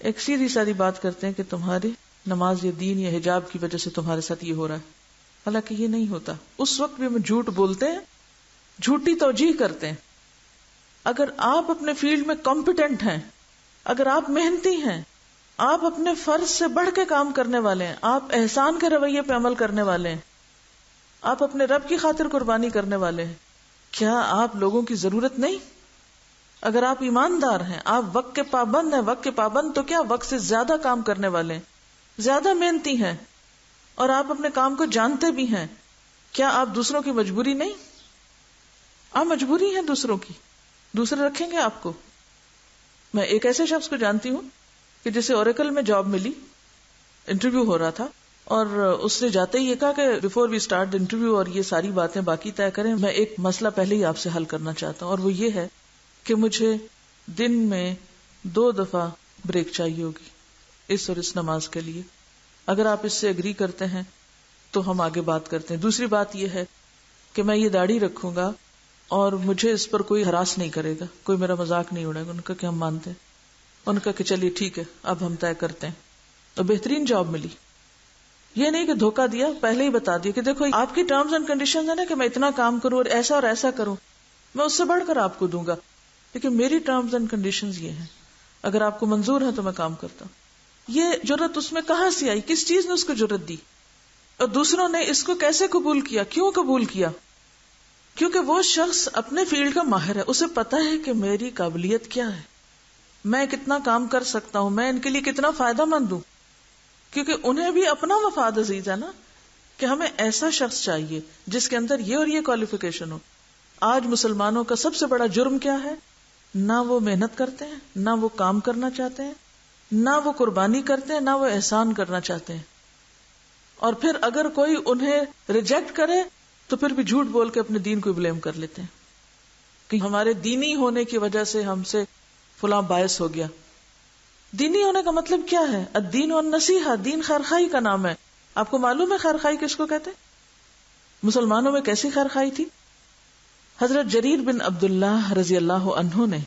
ایک سیدھی سادی بات کرتے ہیں کہ تمہاری نماز یا دین یا حجاب کی وجہ سے تمہارے ساتھ یہ ہو رہا ہے، حالانکہ یہ نہیں ہوتا. اس وقت بھی ہم جھوٹ بولتے ہیں، جھوٹی توجیہ کرتے ہیں. اگر آپ اپنے فیلڈ میں کمپیٹنٹ ہیں، اگر آپ محنتی ہیں، آپ اپنے فرض سے بڑھ کے کام کرنے والے ہیں، آپ احسان کے رویے پہ عمل کرنے والے ہیں، آپ اپنے رب کی خاطر قربانی کرنے والے ہیں، کیا آپ لوگوں کی ضرورت نہیں؟ اگر آپ ایماندار ہیں، آپ وقت کے پابند ہیں، وقت کے پابند تو کیا وقت سے زیادہ کام کرنے والے ہیں، زیادہ محنتی ہیں، اور آپ اپنے کام کو جانتے بھی ہیں، کیا آپ دوسروں کی مجبوری نہیں؟ آپ مجبوری ہیں دوسروں کی، دوسرے رکھیں گے آپ کو. میں ایک ایسے شخص کو جانتی ہوں کہ جسے اوریکل میں جاب ملی، انٹرویو ہو رہا تھا، اور اس نے جاتے ہی یہ کہا کہ بیفور وی اسٹارٹ انٹرویو اور یہ ساری باتیں باقی طے کریں، میں ایک مسئلہ پہلے ہی آپ سے حل کرنا چاہتا ہوں، اور وہ یہ ہے کہ مجھے دن میں 2 دفعہ بریک چاہیے ہوگی اس اور اس نماز کے لیے. اگر آپ اس سے اگری کرتے ہیں تو ہم آگے بات کرتے ہیں. دوسری بات یہ ہے کہ میں یہ داڑھی رکھوں گا اور مجھے اس پر کوئی ہراس نہیں کرے گا، کوئی میرا مذاق نہیں اڑائے گا. ان کا کہ ہم مانتے ہیں، ان کا کہ چلیے ٹھیک ہے اب ہم طے کرتے ہیں. تو بہترین جاب ملی. یہ نہیں کہ دھوکہ دیا، پہلے ہی بتا دیا کہ دیکھو آپ کی ٹرمز اینڈ کنڈیشنز ہیں نا کہ میں اتنا کام کروں اور ایسا کروں، میں اس سے بڑھ کر آپ کو دوں گا، لیکن میری ٹرمز اینڈ کنڈیشنز یہ ہیں، اگر آپ کو منظور ہے تو میں کام کرتا ہوں. یہ جرت اس میں کہاں سے آئی؟ کس چیز نے اس کو جرت دی؟ اور دوسروں نے اس کو کیسے قبول کیا؟ کیوں قبول کیا؟ کیونکہ وہ شخص اپنے فیلڈ کا ماہر ہے، اسے پتا ہے کہ میری قابلیت کیا ہے، میں کتنا کام کر سکتا ہوں، میں ان کے لیے کتنا فائدہ مند ہوں. کیونکہ انہیں بھی اپنا مفاد عزیز ہے نا، کہ ہمیں ایسا شخص چاہیے جس کے اندر یہ اور یہ کوالیفیکیشن ہو. آج مسلمانوں کا سب سے بڑا جرم کیا ہے؟ نہ وہ محنت کرتے ہیں، نہ وہ کام کرنا چاہتے ہیں، نہ وہ قربانی کرتے ہیں، نہ وہ احسان کرنا چاہتے ہیں. اور پھر اگر کوئی انہیں ریجیکٹ کرے تو پھر بھی جھوٹ بول کے اپنے دین کو بلیم کر لیتے ہیں کہ ہمارے دینی ہونے کی وجہ سے ہم سے فلاں باعث ہو گیا. دینی ہونے کا مطلب کیا ہے؟ الدین والنصیحہ، دین خیرخواہی کا نام ہے. آپ کو معلوم ہے خیرخواہی کس کو کہتے ہیں؟ مسلمانوں میں کیسی خیرخواہی تھی؟ حضرت جریر بن عبداللہ رضی اللہ عنہ نے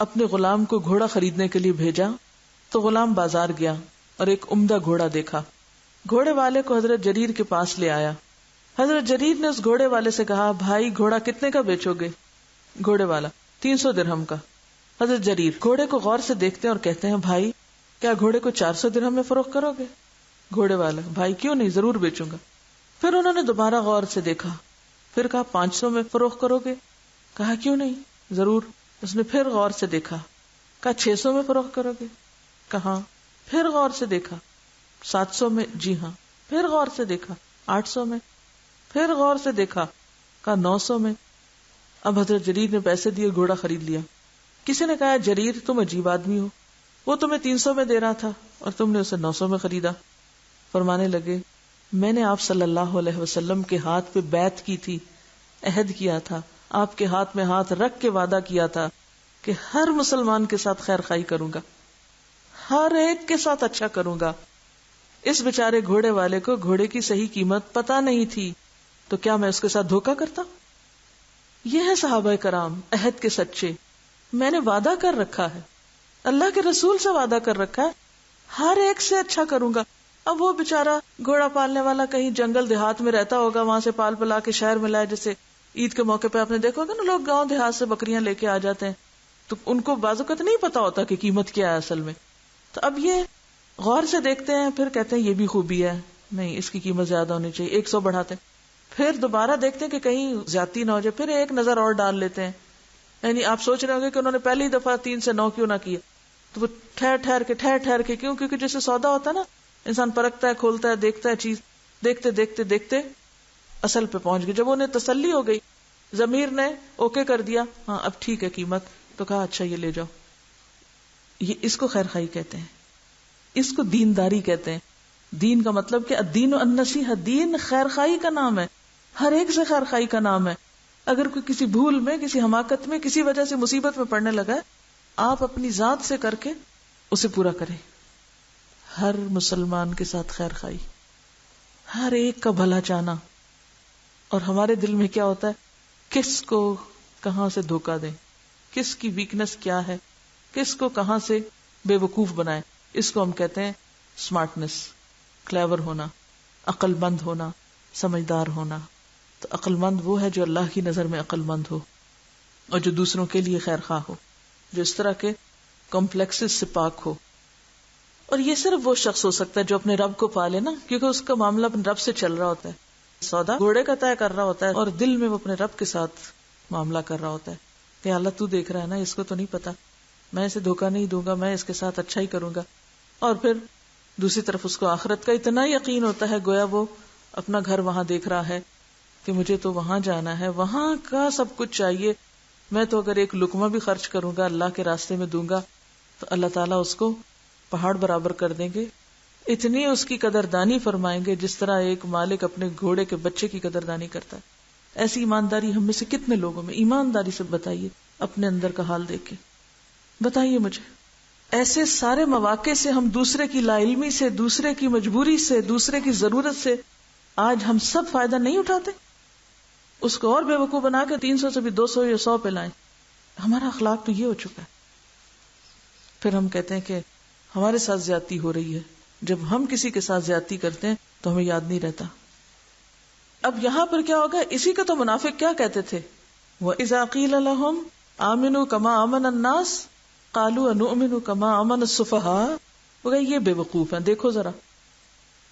اپنے غلام کو گھوڑا خریدنے کے لیے بھیجا تو غلام بازار گیا اور ایک عمدہ گھوڑا دیکھا. گھوڑے والے کو حضرت جریر کے پاس لے آیا. حضرت جریر نے اس گھوڑے والے سے کہا، بھائی گھوڑا کتنے کا بیچو گے؟ گھوڑے والا 300 درہم کا. حضرت جریر گھوڑے کو غور سے دیکھتے ہیں اور کہتے ہیں، بھائی کیا گھوڑے کو 400 درہم میں فروخت کرو گے؟ گھوڑے والا، بھائی کیوں نہیں، ضرور بیچوں گا. پھر انہوں نے دوبارہ غور سے دیکھا، پھر کہا 500 میں فروخت کرو گے؟ کہا کیوں نہیں، ضرور. اس نے پھر غور سے دیکھا، کہا 600 میں فروخت کرو گے؟ کہا. پھر غور سے دیکھا، 700 میں؟ جی ہاں. پھر غور سے دیکھا، 800 میں؟ پھر غور سے دیکھا، کہا 900 میں. اب حضرت جریر نے پیسے دیے، گھوڑا خرید لیا. کسی نے کہا، جریر تم عجیب آدمی ہو، وہ تمہیں 300 میں دے رہا تھا اور تم نے اسے 900 میں خریدا. فرمانے لگے، میں نے آپ صلی اللہ علیہ وسلم کے ہاتھ پہ بیعت کی تھی، عہد کیا تھا، آپ کے ہاتھ میں ہاتھ رکھ کے وعدہ کیا تھا کہ ہر مسلمان کے ساتھ خیر خواہی کروں گا، ہر ایک کے ساتھ اچھا کروں گا. اس بیچارے گھوڑے والے کو گھوڑے کی صحیح قیمت پتہ نہیں تھی، تو کیا میں اس کے ساتھ دھوکہ کرتا؟ یہ ہے صحابہ کرام، عہد کے سچے. میں نے وعدہ کر رکھا ہے، اللہ کے رسول سے وعدہ کر رکھا ہے، ہر ایک سے اچھا کروں گا. اب وہ بیچارہ گھوڑا پالنے والا کہیں جنگل دیہات میں رہتا ہوگا، وہاں سے پال پلا کے شہر میں لائے. جیسے عید کے موقع پہ آپ نے دیکھا ہوگا نا، لوگ گاؤں دیہات سے بکریاں لے کے آ جاتے ہیں، تو ان کو بعض اوقات نہیں پتا ہوتا کہ قیمت کیا ہے اصل میں. تو اب یہ غور سے دیکھتے ہیں، پھر کہتے ہیں یہ بھی خوبی ہے، نہیں اس کی قیمت زیادہ ہونی چاہیے، 100 بڑھاتے. پھر دوبارہ دیکھتے ہیں کہ کہیں زیادتی نہ ہو جائے، پھر ایک نظر اور ڈال لیتے ہیں. یعنی آپ سوچ رہے ہوں گے کہ انہوں نے پہلی دفعہ 3 سے 9 کیوں نہ کیا، تو وہ ٹھہر ٹھہر کے کیوں؟ کیونکہ جیسے سودا ہوتا ہے نا، انسان پرکھتا ہے، کھولتا ہے، دیکھتا ہے چیز، دیکھتے دیکھتے دیکھتے اصل پہ پہنچ گئے. جب انہیں تسلی ہو گئی، ضمیر نے اوکے کر دیا، ہاں اب ٹھیک ہے قیمت، تو کہا اچھا یہ لے جاؤ. یہ اس کو خیر خائی کہتے ہیں، اس کو دینداری کہتے ہیں. دین کا مطلب کہ الدین النصیحہ، دین خیر خائی کا نام ہے، ہر ایک سے خیر خائی کا نام ہے. اگر کوئی کسی بھول میں، کسی حماقت میں، کسی وجہ سے مصیبت میں پڑنے لگا ہے، آپ اپنی ذات سے کر کے اسے پورا کریں. ہر مسلمان کے ساتھ خیر خائی، ہر ایک کا بھلا چاہنا. اور ہمارے دل میں کیا ہوتا ہے، کس کو کہاں سے دھوکہ دیں، کس کی ویکنس کیا ہے، کس کو کہاں سے بے وقوف بنائیں. اس کو ہم کہتے ہیں سمارٹنس، کلیور ہونا، عقل مند ہونا، سمجھدار ہونا. تو عقل مند وہ ہے جو اللہ کی نظر میں عقل مند ہو اور جو دوسروں کے لیے خیر خواہ ہو، جو اس طرح کے کمپلیکسز سے پاک ہو. اور یہ صرف وہ شخص ہو سکتا ہے جو اپنے رب کو پالے نا، کیونکہ اس کا معاملہ اپنے رب سے چل رہا ہوتا ہے. سودا گھوڑے کا طے کر رہا ہوتا ہے اور دل میں وہ اپنے رب کے ساتھ معاملہ کر رہا ہوتا ہے کہ اللہ تو دیکھ رہا ہے نا، اس کو تو نہیں پتا، میں اسے دھوکہ نہیں دوں گا، میں اس کے ساتھ اچھا ہی کروں گا. اور پھر دوسری طرف اس کو آخرت کا اتنا یقین ہوتا ہے، گویا وہ اپنا گھر وہاں دیکھ رہا ہے کہ مجھے تو وہاں جانا ہے، وہاں کا سب کچھ چاہیے، میں تو اگر ایک لقمہ بھی خرچ کروں گا اللہ کے راستے میں دوں گا تو اللہ تعالیٰ اس کو پہاڑ برابر کر دیں گے. اتنی اس کی قدردانی فرمائیں گے جس طرح ایک مالک اپنے گھوڑے کے بچے کی قدردانی کرتا ہے. ایسی ایمانداری ہم میں سے کتنے لوگوں میں؟ ایمانداری سے بتائیے، اپنے اندر کا حال دیکھ کے بتائیے مجھے. ایسے سارے مواقع سے ہم دوسرے کی لا علمی سے، دوسرے کی مجبوری سے، دوسرے کی ضرورت سے آج ہم سب فائدہ نہیں اٹھاتے، اس کو اور بے وقوف بنا کے 300 سے بھی 200 یا 100 پہ لائیں. ہمارا اخلاق تو یہ ہو چکا ہے. پھر ہم کہتے ہیں کہ ہمارے ساتھ زیادتی ہو رہی ہے. جب ہم کسی کے ساتھ زیادتی کرتے ہیں تو ہمیں یاد نہیں رہتا. اب یہاں پر کیا ہوگا، اسی کا تو منافق کیا کہتے تھے، وَإِذَا قِيلَ لَهُمْ آمِنُوا كَمَا آمَنَ النَّاسِ قَالُوا أَنُؤْمِنُ كَمَا آمَنَ السُّفَهَاءُ. وہ کہے یہ بے وقوف ہیں، دیکھو ذرا،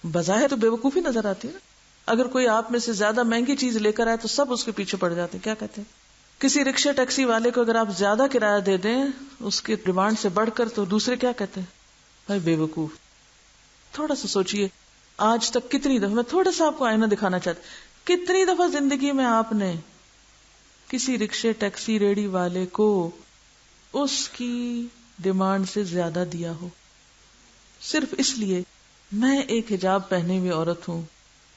بظاہر تو بے وقوفی نظر آتی ہے نا. اگر کوئی آپ میں سے زیادہ مہنگی چیز لے کر آئے تو سب اس کے پیچھے پڑ جاتے ہیں. کیا کہتے ہیں، کسی رکشے ٹیکسی والے کو اگر آپ زیادہ کرایہ دے دیں اس کی ڈیمانڈ سے بڑھ کر، تو دوسرے کیا کہتے ہیں، بھائی بے وقوف. تھوڑا سا سوچئے، آج تک کتنی دفعہ، میں تھوڑا سا آپ کو آئینہ دکھانا چاہتا، کتنی دفعہ زندگی میں آپ نے کسی رکشے ٹیکسی ریڑی والے کو اس کی ڈیمانڈ سے زیادہ دیا ہو، صرف اس لیے میں ایک حجاب پہنے ہوئی عورت ہوں،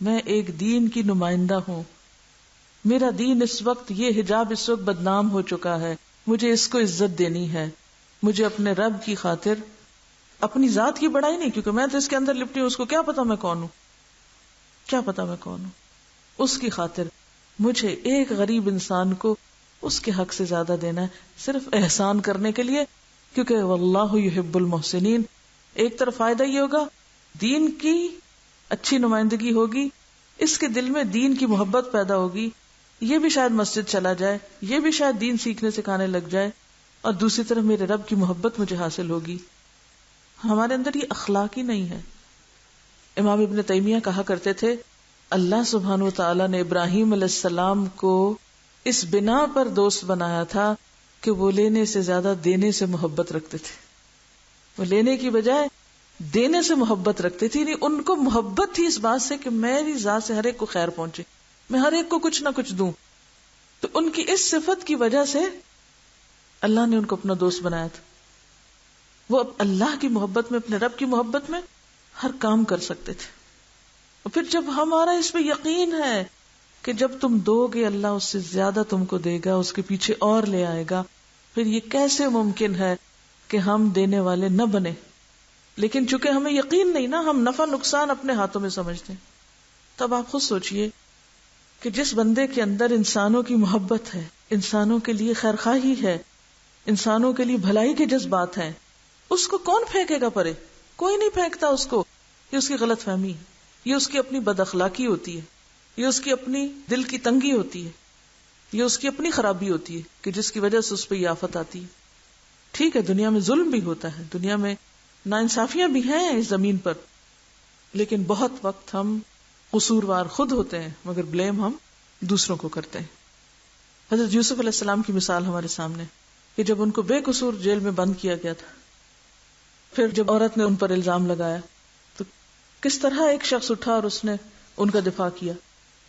میں ایک دین کی نمائندہ ہوں، میرا دین اس وقت، یہ حجاب اس وقت بدنام ہو چکا ہے، مجھے اس کو عزت دینی ہے، مجھے اپنے رب کی خاطر، اپنی ذات کی بڑائی نہیں، کیونکہ میں تو اس کے اندر لپٹی ہوں، اس کو کیا پتا میں کون ہوں، کیا پتا میں کون ہوں، اس کی خاطر مجھے ایک غریب انسان کو اس کے حق سے زیادہ دینا ہے، صرف احسان کرنے کے لیے، کیونکہ واللہ یحب المحسنین. ایک طرف فائدہ یہ ہوگا، دین کی اچھی نمائندگی ہوگی، اس کے دل میں دین کی محبت پیدا ہوگی، یہ بھی شاید مسجد چلا جائے، یہ بھی شاید دین سیکھنے سکھانے لگ جائے، اور دوسری طرف میرے رب کی محبت مجھے حاصل ہوگی. ہمارے اندر یہ اخلاق ہی نہیں ہے. امام ابن تیمیہ کہا کرتے تھے، اللہ سبحانہ وتعالی نے ابراہیم علیہ السلام کو اس بنا پر دوست بنایا تھا کہ وہ لینے سے زیادہ دینے سے محبت رکھتے تھے. وہ لینے کی بجائے دینے سے محبت رکھتے تھے، یعنی ان کو محبت تھی اس بات سے کہ میری ذات سے ہر ایک کو خیر پہنچے، میں ہر ایک کو کچھ نہ کچھ دوں. تو ان کی اس صفت کی وجہ سے اللہ نے ان کو اپنا دوست بنایا تھا. وہ اللہ کی محبت میں، اپنے رب کی محبت میں ہر کام کر سکتے تھے. اور پھر جب ہمارا اس پہ یقین ہے کہ جب تم دو گے اللہ اس سے زیادہ تم کو دے گا، اس کے پیچھے اور لے آئے گا، پھر یہ کیسے ممکن ہے کہ ہم دینے والے نہ بنے؟ لیکن چونکہ ہمیں یقین نہیں نا، ہم نفع نقصان اپنے ہاتھوں میں سمجھتے ہیں. تب آپ خود سوچئے کہ جس بندے کے اندر انسانوں کی محبت ہے، انسانوں کے لیے خیرخواہی ہے، انسانوں کے لیے بھلائی کے جذبات ہیں، اس کو کون پھینکے گا پرے؟ کوئی نہیں پھینکتا اس کو. یہ اس کی غلط فہمی ہے، یہ اس کی اپنی بد اخلاقی ہوتی ہے، یہ اس کی اپنی دل کی تنگی ہوتی ہے، یہ اس کی اپنی خرابی ہوتی ہے کہ جس کی وجہ سے اس پہ یہ آفت آتی ہے. ٹھیک ہے، دنیا میں ظلم بھی ہوتا ہے، دنیا میں ناانصافیاں بھی ہیں اس زمین پر، لیکن بہت وقت ہم قصوروار خود ہوتے ہیں مگر بلیم ہم دوسروں کو کرتے ہیں. حضرت یوسف علیہ السلام کی مثال ہمارے سامنے کہ جب ان کو بے قصور جیل میں بند کیا گیا تھا، پھر جب عورت نے ان پر الزام لگایا تو کس طرح ایک شخص اٹھا اور اس نے ان کا دفاع کیا.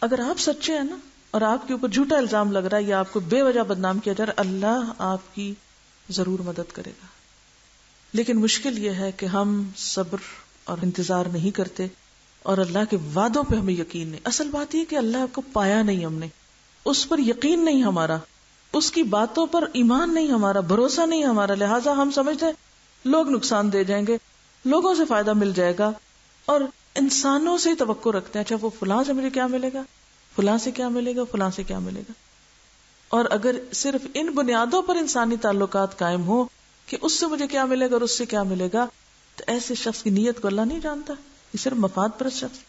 اگر آپ سچے ہیں نا اور آپ کے اوپر جھوٹا الزام لگ رہا ہے یا آپ کو بے وجہ بدنام کیا جا رہا ہے، اللہ آپ کی ضرور مدد کرے گا. لیکن مشکل یہ ہے کہ ہم صبر اور انتظار نہیں کرتے اور اللہ کے وعدوں پہ ہمیں یقین نہیں. اصل بات یہ کہ اللہ کو پایا نہیں ہم نے، اس پر یقین نہیں ہمارا، اس کی باتوں پر ایمان نہیں ہمارا، بھروسہ نہیں ہمارا، لہٰذا ہم سمجھتے ہیں لوگ نقصان دے جائیں گے، لوگوں سے فائدہ مل جائے گا، اور انسانوں سے ہی توقع رکھتے ہیں. اچھا وہ فلاں سے مجھے کیا ملے گا، فلاں سے کیا ملے گا، فلاں سے کیا ملے گا. اور اگر صرف ان بنیادوں پر انسانی تعلقات قائم ہو کہ اس سے مجھے کیا ملے گا اور اس سے کیا ملے گا، تو ایسے شخص کی نیت کو اللہ نہیں جانتا، یہ صرف مفاد پرست شخص.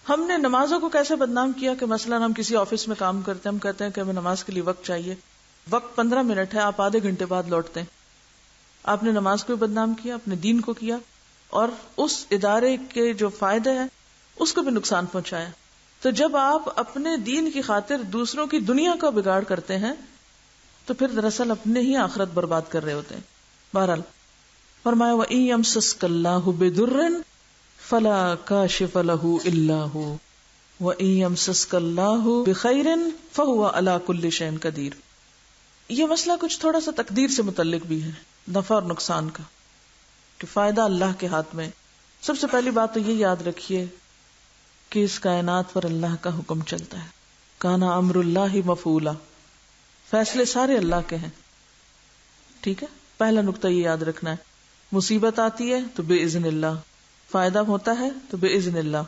ہم نے نمازوں کو کیسے بدنام کیا کہ مثلا ہم کسی آفس میں کام کرتے ہیں، ہم کہتے ہیں کہ ہمیں نماز کے لیے وقت چاہیے، وقت 15 منٹ ہے، آپ آدھے گھنٹے بعد لوٹتے ہیں. آپ نے نماز کو بھی بدنام کیا، اپنے دین کو کیا، اور اس ادارے کے جو فائدے ہیں اس کو بھی نقصان پہنچایا. تو جب آپ اپنے دین کی خاطر دوسروں کی دنیا کا بگاڑ کرتے ہیں تو پھر دراصل اپنے ہی آخرت برباد کر رہے ہوتے ہیں. بہرحال فرمایا وَإِن يَمْسَسْكَ اللَّهُ بِضُرٍّ فَلَا كَاشِفَ لَهُ إِلَّا هُوَ وَإِن يَمْسَسْكَ اللَّهُ بِخَيْرٍ فَهُوَ عَلَى كُلِّ شَيْءٍ قَدِيرٌ. یہ مسئلہ کچھ تھوڑا سا تقدیر سے متعلق بھی ہے، نفع اور نقصان کا، کہ فائدہ اللہ کے ہاتھ میں. سب سے پہلی بات تو یہ یاد رکھیے کہ اس کائنات پر اللہ کا حکم چلتا ہے. کانا امر اللہ مفعولا، فیصلے سارے اللہ کے ہیں. ٹھیک ہے، پہلا نقطہ یہ یاد رکھنا ہے. مصیبت آتی ہے تو بے اذن اللہ، فائدہ ہوتا ہے تو بے اذن اللہ.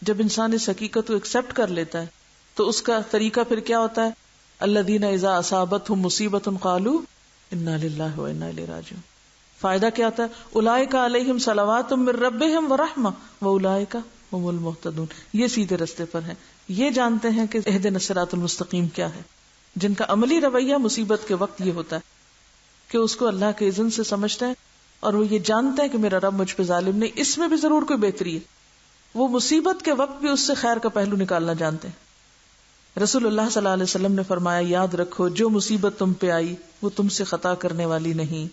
جب انسان اس حقیقت کو ایکسپٹ کر لیتا ہے تو اس کا طریقہ پھر کیا ہوتا ہے؟ الذین اذا اصابتہم مصیبت قالوا انا للہ وانا الیہ راجعون. فائدہ کیا ہوتا ہے؟ اولئک علیہم صلوات من ربہم ورحمہ واولئک هم المہتدون. یہ سیدھے رستے پر ہیں، یہ جانتے ہیں کہ اہدنا الصراط المستقیم کیا ہے. جن کا عملی رویہ مصیبت کے وقت یہ ہوتا ہے کہ اس کو اللہ کے اذن سے سمجھتے ہیں اور وہ یہ جانتے ہیں کہ میرا رب مجھ پہ ظالم نہیں، اس میں بھی ضرور کوئی بہتری ہے. وہ مصیبت کے وقت بھی اس سے خیر کا پہلو نکالنا جانتے ہیں. رسول اللہ صلی اللہ علیہ وسلم نے فرمایا یاد رکھو جو مصیبت تم پہ آئی وہ تم سے خطا کرنے والی نہیں.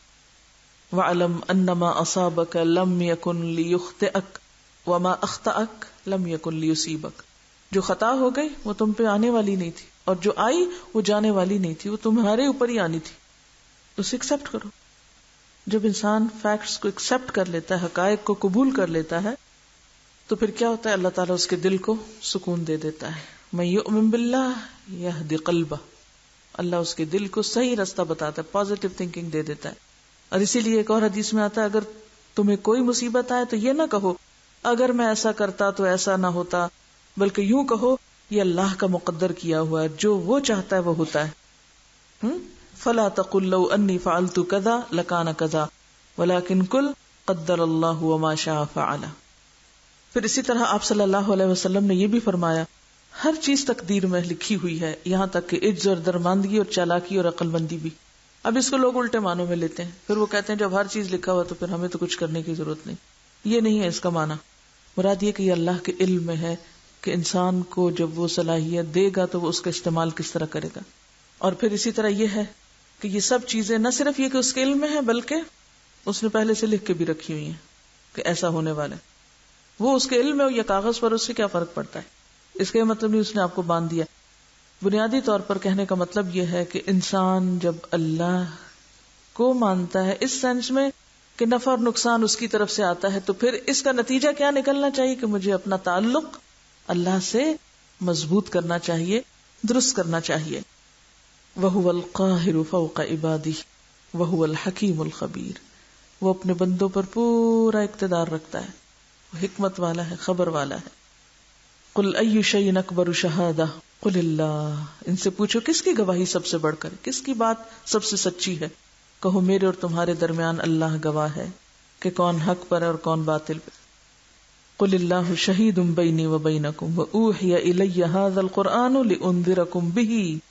وَعْلَمْ أَنَّمَا أَصَابَكَ لَمْ يَكُنْ لِيُخْطِئَكَ وَمَا أَخْطَأَكَ لَمْ يَكُنْ لِيُصِيبَكَ. جو خطا ہو گئی وہ تم پہ آنے والی نہیں تھی، اور جو آئی وہ جانے والی نہیں تھی، وہ تمہارے اوپر ہی آنی تھی. اسے ایکسپٹ کرو. جب انسان فیکٹس کو ایکسپٹ کر لیتا ہے، حقائق کو قبول کر لیتا ہے، تو پھر کیا ہوتا ہے؟ اللہ تعالیٰ اس کے دل کو سکون دے دیتا ہے. من یؤمن باللہ یہد قلبہ، اللہ اس کے دل کو صحیح رستہ بتاتا ہے، پازیٹیو تھنکنگ دے دیتا ہے. اور اسی لیے ایک اور حدیث میں آتا ہے اگر تمہیں کوئی مصیبت آئے تو یہ نہ کہو اگر میں ایسا کرتا تو ایسا نہ ہوتا، بلکہ یوں کہو یہ اللہ کا مقدر کیا ہوا ہے، جو وہ چاہتا ہے وہ ہوتا ہے. فلا تقل لو انی فعلت کذا لکان کذا ولکن قل قدر اللہ وما شاء فعل. پھر اسی طرح آپ صلی اللہ علیہ وسلم نے یہ بھی فرمایا ہر چیز تقدیر میں لکھی ہوئی ہے، یہاں تک کہ عجز اور درماندگی اور چالاکی اور عقل مندی بھی. اب اس کو لوگ الٹے معنوں میں لیتے ہیں، پھر وہ کہتے ہیں جب ہر چیز لکھا ہوا تو پھر ہمیں تو کچھ کرنے کی ضرورت نہیں. یہ نہیں ہے اس کا معنی. مراد یہ کہ یہ اللہ کے علم میں ہے کہ انسان کو جب وہ صلاحیت دے گا تو وہ اس کا استعمال کس طرح کرے گا. اور پھر اسی طرح یہ ہے کہ یہ سب چیزیں نہ صرف یہ کہ اس کے علم میں ہے بلکہ اس نے پہلے سے لکھ کے بھی رکھی ہوئی ہیں کہ ایسا ہونے والا ہے. وہ اس کے علم میں یا کاغذ پر، اس سے کیا فرق پڑتا ہے؟ اس کا مطلب نہیں اس نے آپ کو باندھ دیا. بنیادی طور پر کہنے کا مطلب یہ ہے کہ انسان جب اللہ کو مانتا ہے اس سینس میں کہ نفع اور نقصان اس کی طرف سے آتا ہے، تو پھر اس کا نتیجہ کیا نکلنا چاہیے کہ مجھے اپنا تعلق اللہ سے مضبوط کرنا چاہیے، درست کرنا چاہیے. وَهُوَ الْقَاهِرُ فَوْقَ عِبَادِهِ وَهُوَ الْحَكِيمُ الْخَبِيرُ. وہ اپنے بندوں پر پورا اقتدار رکھتا ہے، وہ حکمت والا ہے، خبر والا ہے. قُلْ أَيُّ شَيْءٍ أَكْبَرُ شَهَادَةً قُلِ اللَّهُ. ان سے پوچھو کس کی گواہی سب سے بڑھ کر، کس کی بات سب سے سچی ہے؟ کہو میرے اور تمہارے درمیان اللہ گواہ ہے کہ کون حق پر ہے اور کون باطل پر. قُلِ اللَّهُ شَهِيدٌ بَيْنِي وَبَيْنَكُمْ وَأُوحِيَ إِلَيَّ هَذَا الْقُرْآنُ لِأُنذِرَكُمْ بِهِ.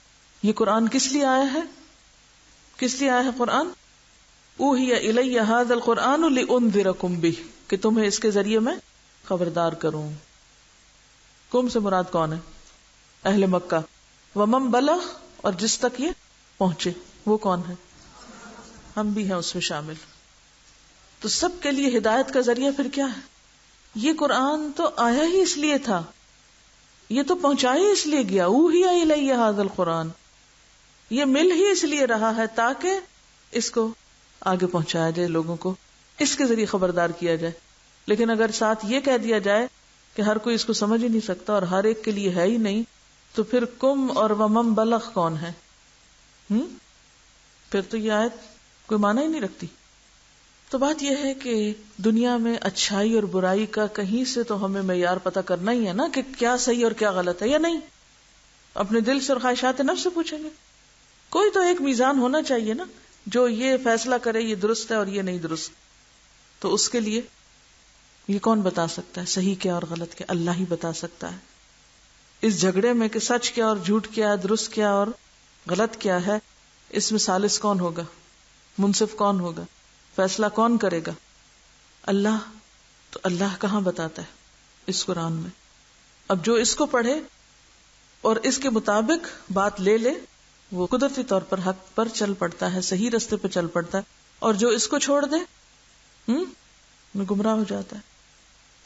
یہ قرآن کس لیے آیا ہے؟ کس لیے آیا ہے قرآن؟ اوحی الی ھذا القرآن لانذرکم بہ، کہ تمہیں اس کے ذریعے میں خبردار کروں. قوم سے مراد کون ہے؟ اہل مکہ. ومن بلغ، اور جس تک یہ پہنچے وہ کون ہے؟ ہم بھی ہیں اس میں شامل. تو سب کے لیے ہدایت کا ذریعہ پھر کیا ہے؟ یہ قرآن تو آیا ہی اس لیے تھا، یہ تو پہنچایا اس لیے گیا. اوحی الی ھذا القرآن، یہ مل ہی اس لیے رہا ہے تاکہ اس کو آگے پہنچایا جائے، لوگوں کو اس کے ذریعے خبردار کیا جائے. لیکن اگر ساتھ یہ کہہ دیا جائے کہ ہر کوئی اس کو سمجھ ہی نہیں سکتا اور ہر ایک کے لیے ہے ہی نہیں، تو پھر کم اور ومن بلغ کون ہے؟ پھر تو یہ آیت کوئی معنی ہی نہیں رکھتی. تو بات یہ ہے کہ دنیا میں اچھائی اور برائی کا کہیں سے تو ہمیں معیار پتہ کرنا ہی ہے نا، کہ کیا صحیح اور کیا غلط ہے یا نہیں. اپنے دل سے اور خواہشات نفس سے پوچھیں گے. کوئی تو ایک میزان ہونا چاہیے نا جو یہ فیصلہ کرے یہ درست ہے اور یہ نہیں درست. تو اس کے لیے یہ کون بتا سکتا ہے صحیح کیا اور غلط کیا؟ اللہ ہی بتا سکتا ہے. اس جھگڑے میں کہ سچ کیا اور جھوٹ کیا ہے، درست کیا اور غلط کیا ہے، اس میں ثالث کون ہوگا؟ منصف کون ہوگا؟ فیصلہ کون کرے گا؟ اللہ. تو اللہ کہاں بتاتا ہے؟ اس قرآن میں. اب جو اس کو پڑھے اور اس کے مطابق بات لے لے وہ قدرتی طور پر حق پر چل پڑتا ہے، صحیح رستے پہ چل پڑتا ہے. اور جو اس کو چھوڑ دے میں گمراہ ہو جاتا ہے.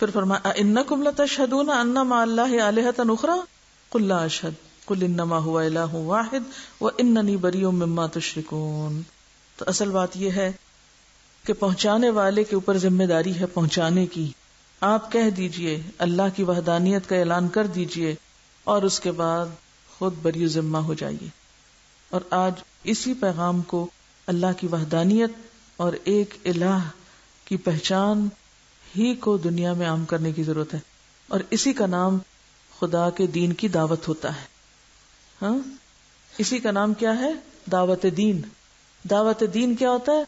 پھر فرمایا انکم لتشہدون ان مع اللہ الہۃ اخری قل لا اشہد قل انما هو الہ واحد واننی بریء مما تشرکون. تو اصل بات یہ ہے کہ پہنچانے والے کے اوپر ذمہ داری ہے پہنچانے کی. آپ کہہ دیجئے، اللہ کی وحدانیت کا اعلان کر دیجئے اور اس کے بعد خود بری ذمہ ہو جائیے. اور آج اسی پیغام کو، اللہ کی وحدانیت اور ایک الہ کی پہچان ہی کو دنیا میں عام کرنے کی ضرورت ہے. اور اسی کا نام خدا کے دین کی دعوت ہوتا ہے. ہاں، اسی کا نام کیا ہے؟ دعوت دین. دعوت دین کیا ہوتا ہے؟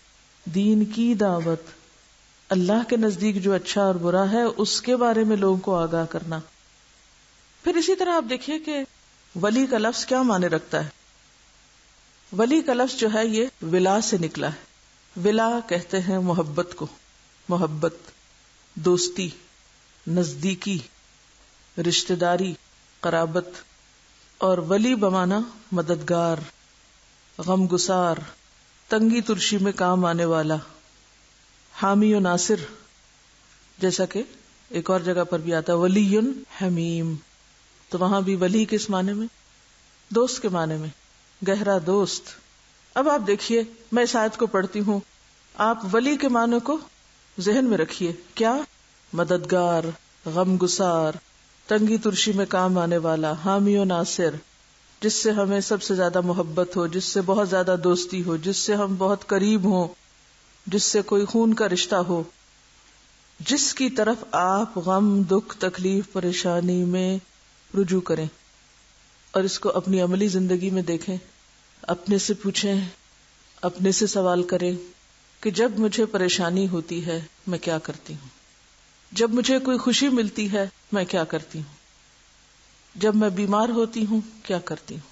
دین کی دعوت. اللہ کے نزدیک جو اچھا اور برا ہے اس کے بارے میں لوگوں کو آگاہ کرنا. پھر اسی طرح آپ دیکھیے کہ ولی کا لفظ کیا معنی رکھتا ہے. ولی کا لفظ جو ہے یہ ولا سے نکلا ہے. ولا کہتے ہیں محبت کو، محبت، دوستی، نزدیکی، رشتہ داری، قرابت. اور ولی بمانا مددگار، غم گسار، تنگی ترشی میں کام آنے والا، حامی و ناصر. جیسا کہ ایک اور جگہ پر بھی آتا ہے ولی حمیم. تو وہاں بھی ولی کس معنی میں؟ دوست کے معنی میں، گہرا دوست. اب آپ دیکھیے، میں اس آیت کو پڑھتی ہوں، آپ ولی کے معنی کو ذہن میں رکھیے. کیا؟ مددگار، غم گسار، تنگی ترشی میں کام آنے والا، حامی و ناصر، جس سے ہمیں سب سے زیادہ محبت ہو، جس سے بہت زیادہ دوستی ہو، جس سے ہم بہت قریب ہوں، جس سے کوئی خون کا رشتہ ہو، جس کی طرف آپ غم، دکھ، تکلیف، پریشانی میں رجوع کریں اور اس کو اپنی عملی زندگی میں دیکھیں. اپنے سے پوچھیں، اپنے سے سوال کریں کہ جب مجھے پریشانی ہوتی ہے میں کیا کرتی ہوں، جب مجھے کوئی خوشی ملتی ہے میں کیا کرتی ہوں، جب میں بیمار ہوتی ہوں کیا کرتی ہوں،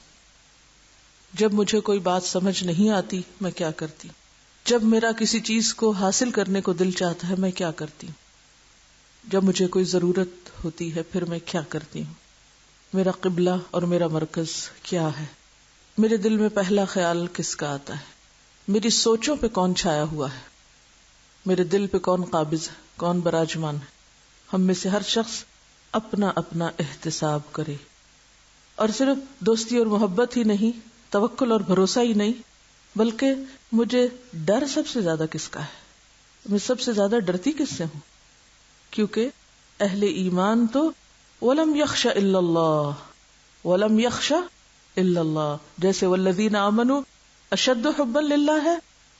جب مجھے کوئی بات سمجھ نہیں آتی میں کیا کرتی ہوں، جب میرا کسی چیز کو حاصل کرنے کو دل چاہتا ہے میں کیا کرتی ہوں، جب مجھے کوئی ضرورت ہوتی ہے پھر میں کیا کرتی ہوں، میرا قبلہ اور میرا مرکز کیا ہے، میرے دل میں پہلا خیال کس کا آتا ہے، میری سوچوں پہ کون چھایا ہوا ہے، میرے دل پہ کون قابض ہے، کون براجمان ہے. ہم میں سے ہر شخص اپنا اپنا احتساب کرے. اور صرف دوستی اور محبت ہی نہیں، توکل اور بھروسہ ہی نہیں، بلکہ مجھے ڈر سب سے زیادہ کس کا ہے، میں سب سے زیادہ ڈرتی کس سے ہوں. کیونکہ اہل ایمان تو وَلَمْ يَخْشَ إِلَّا اللَّهِ وَلَمْ يَخْشَ إِلَّا اللَّهِ، جیسے وَالَّذِينَ آمَنُوا أَشَدُّ حُبًّا لِلَّهِ ہے،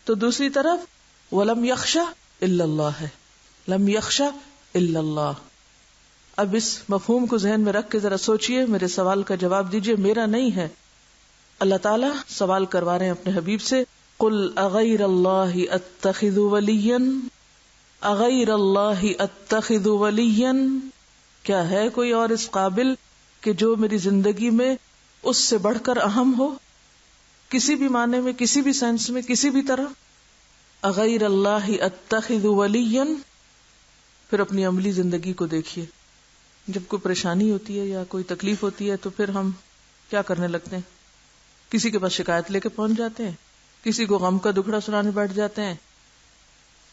تو دوسری طرف وَلَمْ يَخْشَ إِلَّا اللَّهِ ہے، لَمْ يَخْشَ إِلَّا اللَّهِ. اب اس مفہوم کو ذہن میں رکھ کے ذرا سوچئے، میرے سوال کا جواب دیجئے، میرا نہیں ہے. اللہ تعالیٰ سوال کروا رہے ہیں اپنے حبیب سے، قُلْ أَغَيْرَ اللَّهِ أَتَّخِذُ وَلِيًّا أَغَيْرَ اللَّهِ أَتَّخِذُ وَلِيًّا، کیا ہے کوئی اور اس قابل کہ جو میری زندگی میں اس سے بڑھ کر اہم ہو، کسی بھی معنی میں، کسی بھی سینس میں، کسی بھی طرح. أَغَيْرَ اللَّهِ أَتَّخِذُ وَلِيًّا. پھر اپنی عملی زندگی کو دیکھیے، جب کوئی پریشانی ہوتی ہے یا کوئی تکلیف ہوتی ہے تو پھر ہم کیا کرنے لگتے ہیں؟ کسی کے پاس شکایت لے کے پہنچ جاتے ہیں، کسی کو غم کا دکھڑا سنانے بیٹھ جاتے ہیں.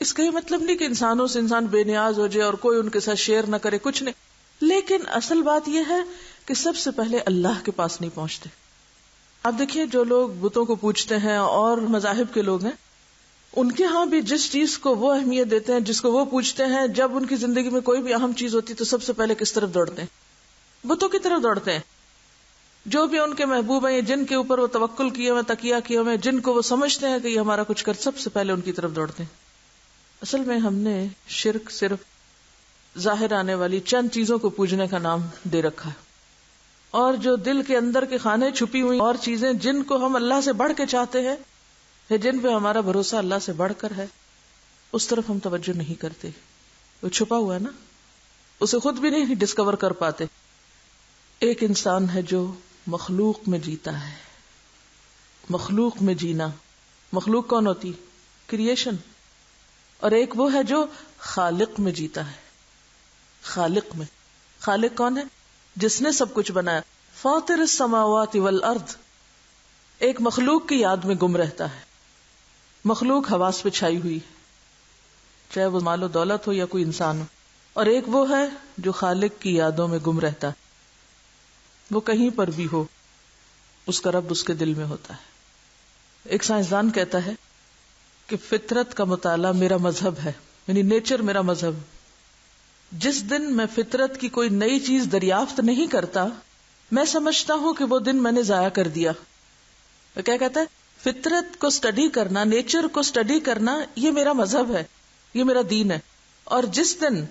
اس کا یہ مطلب نہیں کہ انسانوں سے انسان بے نیاز ہو جائے اور کوئی ان کے ساتھ شیئر نہ کرے، کچھ نہیں. لیکن اصل بات یہ ہے کہ سب سے پہلے اللہ کے پاس نہیں پہنچتے. آپ دیکھیے جو لوگ بتوں کو پوجتے ہیں اور مذاہب کے لوگ ہیں، ان کے ہاں بھی جس چیز کو وہ اہمیت دیتے ہیں، جس کو وہ پوجتے ہیں، جب ان کی زندگی میں کوئی بھی اہم چیز ہوتی ہے تو سب سے پہلے کس طرف دوڑتے ہیں؟ بتوں کی طرف دوڑتے ہیں. جو بھی ان کے محبوب ہیں، جن کے اوپر وہ توکل کیے ہوئے، تکیہ کیے ہوئے، جن کو وہ سمجھتے ہیں کہ یہ ہمارا کچھ کر، سب سے پہلے ان کی طرف دوڑتے ہیں. اصل میں ہم نے شرک صرف ظاہر آنے والی چند چیزوں کو پوجنے کا نام دے رکھا ہے، اور جو دل کے اندر کے خانے چھپی ہوئی اور چیزیں جن کو ہم اللہ سے بڑھ کے چاہتے ہیں یا جن پہ ہمارا بھروسہ اللہ سے بڑھ کر ہے، اس طرف ہم توجہ نہیں کرتے. وہ چھپا ہوا ہے نا، اسے خود بھی نہیں ڈسکور کر پاتے. ایک انسان ہے جو مخلوق میں جیتا ہے. مخلوق میں جینا، مخلوق کون ہوتی؟ کریشن. اور ایک وہ ہے جو خالق میں جیتا ہے. خالق میں، خالق کون ہے؟ جس نے سب کچھ بنایا. فاطر السماوات والارض. ایک مخلوق کی یاد میں گم رہتا ہے. مخلوق حواس پہ چھائی ہوئی، چاہے وہ مال و دولت ہو یا کوئی انسان ہو. اور ایک وہ ہے جو خالق کی یادوں میں گم رہتا ہے. وہ کہیں پر بھی ہو، اس کا رب اس کے دل میں ہوتا ہے. ایک سائنسدان کہتا ہے کہ فطرت کا مطالعہ میرا مذہب ہے، یعنی نیچر میرا مذہب. جس دن میں فطرت کی کوئی نئی چیز دریافت نہیں کرتا، میں سمجھتا ہوں کہ وہ دن میں نے ضائع کر دیا. کیا کہتا ہے؟ فطرت کو سٹڈی کرنا، نیچر کو سٹڈی کرنا، یہ میرا مذہب ہے، یہ میرا دین ہے. اور جس دن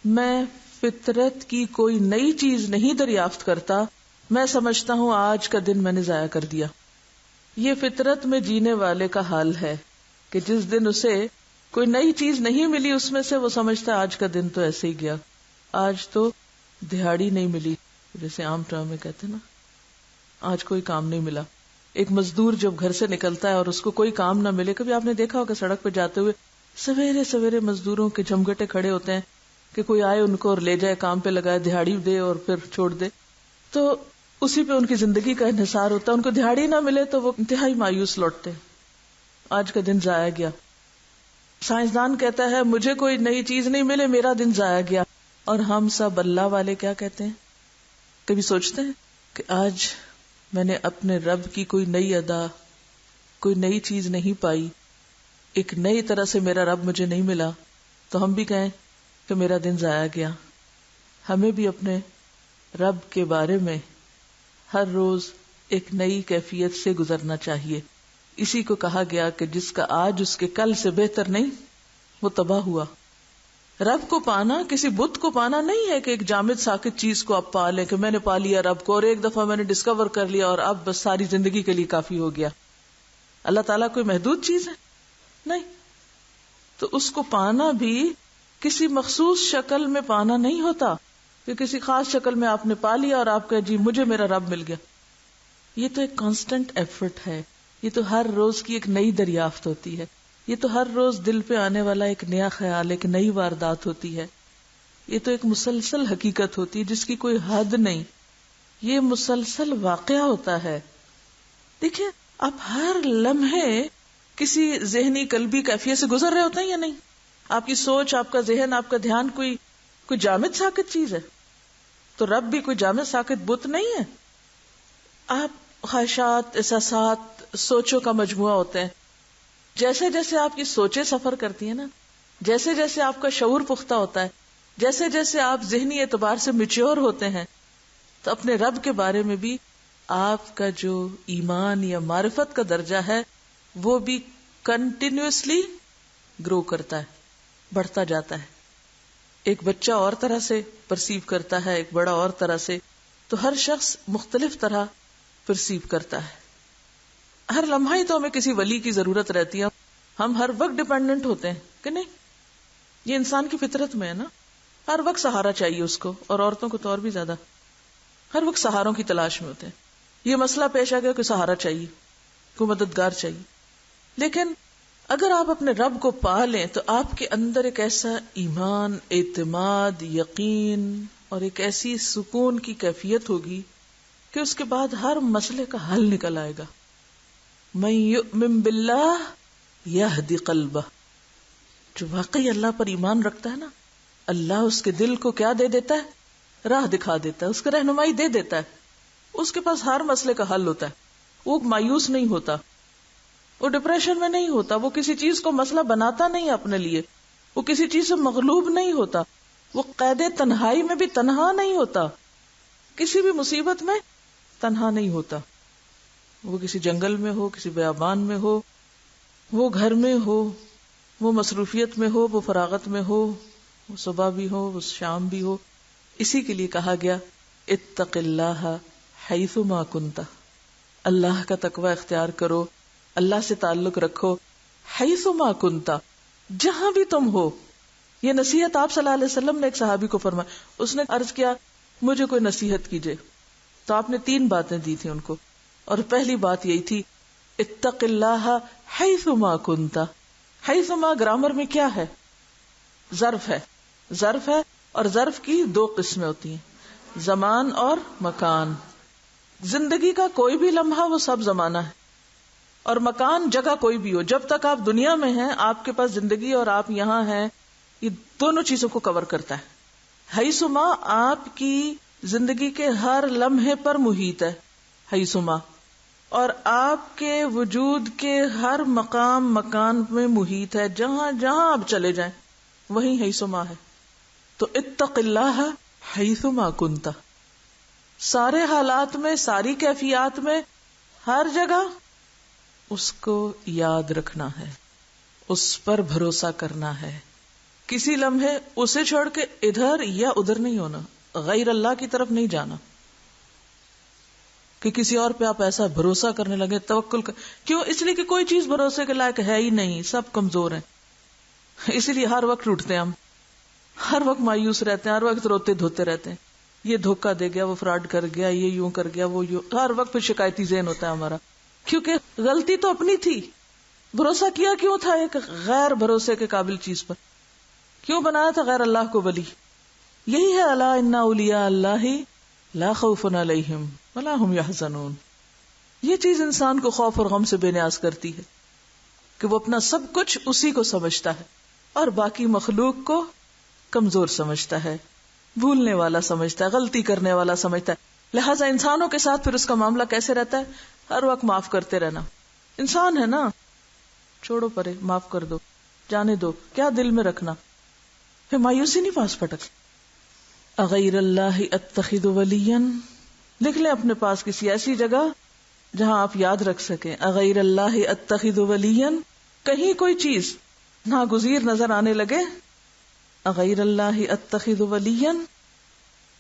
میں فطرت کی کوئی نئی چیز نہیں دریافت کرتا، میں سمجھتا ہوں آج کا دن میں نے ضائع کر دیا. یہ فطرت میں جینے والے کا حال ہے کہ جس دن اسے کوئی نئی چیز نہیں ملی اس میں سے، وہ سمجھتا ہے آج کا دن تو ایسے ہی گیا، آج تو دہاڑی نہیں ملی، جیسے عام ٹرم میں کہتے ہیں نا، آج کوئی کام نہیں ملا. ایک مزدور جب گھر سے نکلتا ہے اور اس کو کوئی کام نہ ملے، کبھی آپ نے دیکھا ہوگا سڑک پہ جاتے ہوئے سویرے سویرے مزدوروں کے جھمگٹے کھڑے ہوتے ہیں کہ کوئی آئے ان کو اور لے جائے، کام پہ لگائے، دہاڑی دے اور پھر چھوڑ دے. تو اسی پہ ان کی زندگی کا انحصار ہوتا ہے. ان کو دہاڑی نہ ملے تو وہ انتہائی مایوس لوٹتے، آج کا دن ضائع گیا. سائنسدان کہتا ہے مجھے کوئی نئی چیز نہیں ملے، میرا دن ضائع گیا. اور ہم سب اللہ والے کیا کہتے ہیں؟ کبھی سوچتے ہیں کہ آج میں نے اپنے رب کی کوئی نئی ادا، کوئی نئی چیز نہیں پائی، ایک نئی طرح سے میرا رب مجھے نہیں ملا، تو ہم بھی کہیں کہ میرا دن ضائع گیا. ہمیں بھی اپنے رب کے بارے میں ہر روز ایک نئی کیفیت سے گزرنا چاہیے. اسی کو کہا گیا کہ جس کا آج اس کے کل سے بہتر نہیں، وہ تباہ ہوا. رب کو پانا کسی بت کو پانا نہیں ہے کہ ایک جامد ساکت چیز کو آپ پا لیں کہ میں نے پا لیا رب کو اور ایک دفعہ میں نے ڈسکور کر لیا اور اب بس ساری زندگی کے لیے کافی ہو گیا. اللہ تعالیٰ کوئی محدود چیز ہے؟ نہیں. تو اس کو پانا بھی کسی مخصوص شکل میں پانا نہیں ہوتا کہ کسی خاص شکل میں آپ نے پا لیا اور آپ کہے جی مجھے میرا رب مل گیا. یہ تو ایک کانسٹنٹ ایفرٹ ہے، یہ تو ہر روز کی ایک نئی دریافت ہوتی ہے، یہ تو ہر روز دل پہ آنے والا ایک نیا خیال، ایک نئی واردات ہوتی ہے. یہ تو ایک مسلسل حقیقت ہوتی ہے جس کی کوئی حد نہیں. یہ مسلسل واقعہ ہوتا ہے. دیکھیں آپ ہر لمحے کسی ذہنی قلبی کیفیت سے گزر رہے ہوتے ہیں یا نہیں؟ آپ کی سوچ، آپ کا ذہن، آپ کا دھیان کوئی جامد ساکت چیز ہے. تو رب بھی کوئی جامد ساکت بت نہیں ہے. آپ خواہشات، احساسات، سوچوں کا مجموعہ ہوتے ہیں. جیسے جیسے آپ کی سوچیں سفر کرتی ہیں نا، جیسے جیسے آپ کا شعور پختہ ہوتا ہے، جیسے جیسے آپ ذہنی اعتبار سے میچور ہوتے ہیں، تو اپنے رب کے بارے میں بھی آپ کا جو ایمان یا معرفت کا درجہ ہے وہ بھی کنٹینیوسلی گرو کرتا ہے، بڑھتا جاتا ہے. ایک بچہ اور طرح سے پرسیو کرتا ہے، ایک بڑا اور طرح سے. تو ہر شخص مختلف طرح پرسیو کرتا ہے. ہر لمحہ ہی تو ہمیں کسی ولی کی ضرورت رہتی ہے. ہم ہر وقت ڈیپینڈنٹ ہوتے ہیں کہ نہیں؟ یہ انسان کی فطرت میں ہے نا. ہر وقت سہارا چاہیے اس کو، اور عورتوں کو تو اور بھی زیادہ. ہر وقت سہاروں کی تلاش میں ہوتے ہیں. یہ مسئلہ پیش آ گیا کہ سہارا چاہیے، کوئی مددگار چاہیے. لیکن اگر آپ اپنے رب کو پا لیں تو آپ کے اندر ایک ایسا ایمان، اعتماد، یقین، اور ایک ایسی سکون کی کیفیت ہوگی کہ اس کے بعد ہر مسئلے کا حل نکل آئے گا. من یؤمن باللہ یہدی قلبہ، جو واقعی اللہ پر ایمان رکھتا ہے نا، اللہ اس کے دل کو کیا دے دیتا ہے؟ راہ دکھا دیتا ہے، اس کو رہنمائی دے دیتا ہے. اس کے پاس ہر مسئلے کا حل ہوتا ہے. وہ مایوس نہیں ہوتا، وہ ڈپریشن میں نہیں ہوتا، وہ کسی چیز کو مسئلہ بناتا نہیں اپنے لیے، وہ کسی چیز سے مغلوب نہیں ہوتا، وہ قید تنہائی میں بھی تنہا نہیں ہوتا، کسی بھی مصیبت میں تنہا نہیں ہوتا. وہ کسی جنگل میں ہو، کسی بیابان میں ہو، وہ گھر میں ہو، وہ مصروفیت میں ہو، وہ فراغت میں ہو، وہ صبح بھی ہو، وہ شام بھی ہو. اسی کے لیے کہا گیا اتق اللہ حیث ما کنت، اللہ کا تقوی اختیار کرو، اللہ سے تعلق رکھو، حیث ما کنت، جہاں بھی تم ہو. یہ نصیحت آپ صلی اللہ علیہ وسلم نے ایک صحابی کو فرمائی. اس نے عرض کیا مجھے کوئی نصیحت کیجئے، تو آپ نے 3 باتیں دی تھی ان کو، اور پہلی بات یہی تھی اتق اللہ حیث ما کنت. حیث ما گرامر میں کیا ہے؟ ظرف ہے. ظرف ہے، اور ظرف کی 2 قسمیں ہوتی ہیں، زمان اور مکان. زندگی کا کوئی بھی لمحہ وہ سب زمانہ ہے، اور مکان جگہ کوئی بھی ہو. جب تک آپ دنیا میں ہیں آپ کے پاس زندگی اور آپ یہاں ہیں، یہ دونوں چیزوں کو کور کرتا ہے. حیث ما آپ کی زندگی کے ہر لمحے پر محیط ہے حیث ما، اور آپ کے وجود کے ہر مقام مکان میں محیط ہے. جہاں جہاں آپ چلے جائیں وہیں حیث ما ہے. تو اتق اللہ حیث ما کنت، سارے حالات میں، ساری کیفیات میں، ہر جگہ اس کو یاد رکھنا ہے، اس پر بھروسہ کرنا ہے. کسی لمحے اسے چھوڑ کے ادھر یا ادھر نہیں ہونا، غیر اللہ کی طرف نہیں جانا کہ کسی اور پہ آپ ایسا بھروسہ کرنے لگے، توکل کیوں؟ اس لیے کہ کوئی چیز بھروسے کے لائق ہے ہی نہیں، سب کمزور ہیں. اسی لیے ہر وقت ٹوٹتے ہیں، ہم ہر وقت مایوس رہتے ہیں، ہر وقت روتے دھوتے رہتے ہیں. یہ دھوکہ دے گیا، وہ فراڈ کر گیا، یہ یوں کر گیا، وہ یوں، ہر وقت پھر شکایتی ذہن ہوتا ہے ہمارا، کیونکہ غلطی تو اپنی تھی. بھروسہ کیا کیوں تھا ایک غیر بھروسے کے قابل چیز پر؟ کیوں بنایا تھا غیر اللہ کو ولی؟ یہی ہے الا ان اولیاء اللہ لا خوف علیہم ولا هم یحزنون. یہ چیز انسان کو خوف اور غم سے بے نیاز کرتی ہے کہ وہ اپنا سب کچھ اسی کو سمجھتا ہے اور باقی مخلوق کو کمزور سمجھتا ہے، بھولنے والا سمجھتا ہے، غلطی کرنے والا سمجھتا ہے. لہٰذا انسانوں کے ساتھ پھر اس کا معاملہ کیسے رہتا ہے؟ ہر وقت معاف کرتے رہنا. انسان ہے نا، چھوڑو پرے، معاف کر دو، جانے دو، کیا دل میں رکھنا. پھر مایوسی نہیں پاس پٹک. اغیر اللہ اتخذ ولیا، لکھ لیں اپنے پاس کسی ایسی جگہ جہاں آپ یاد رکھ سکیں. اغیر اللہ اتخذ ولیا، کہیں کوئی چیز ناگزیر نظر آنے لگے، اغیر اللہ اتخذ ولیا،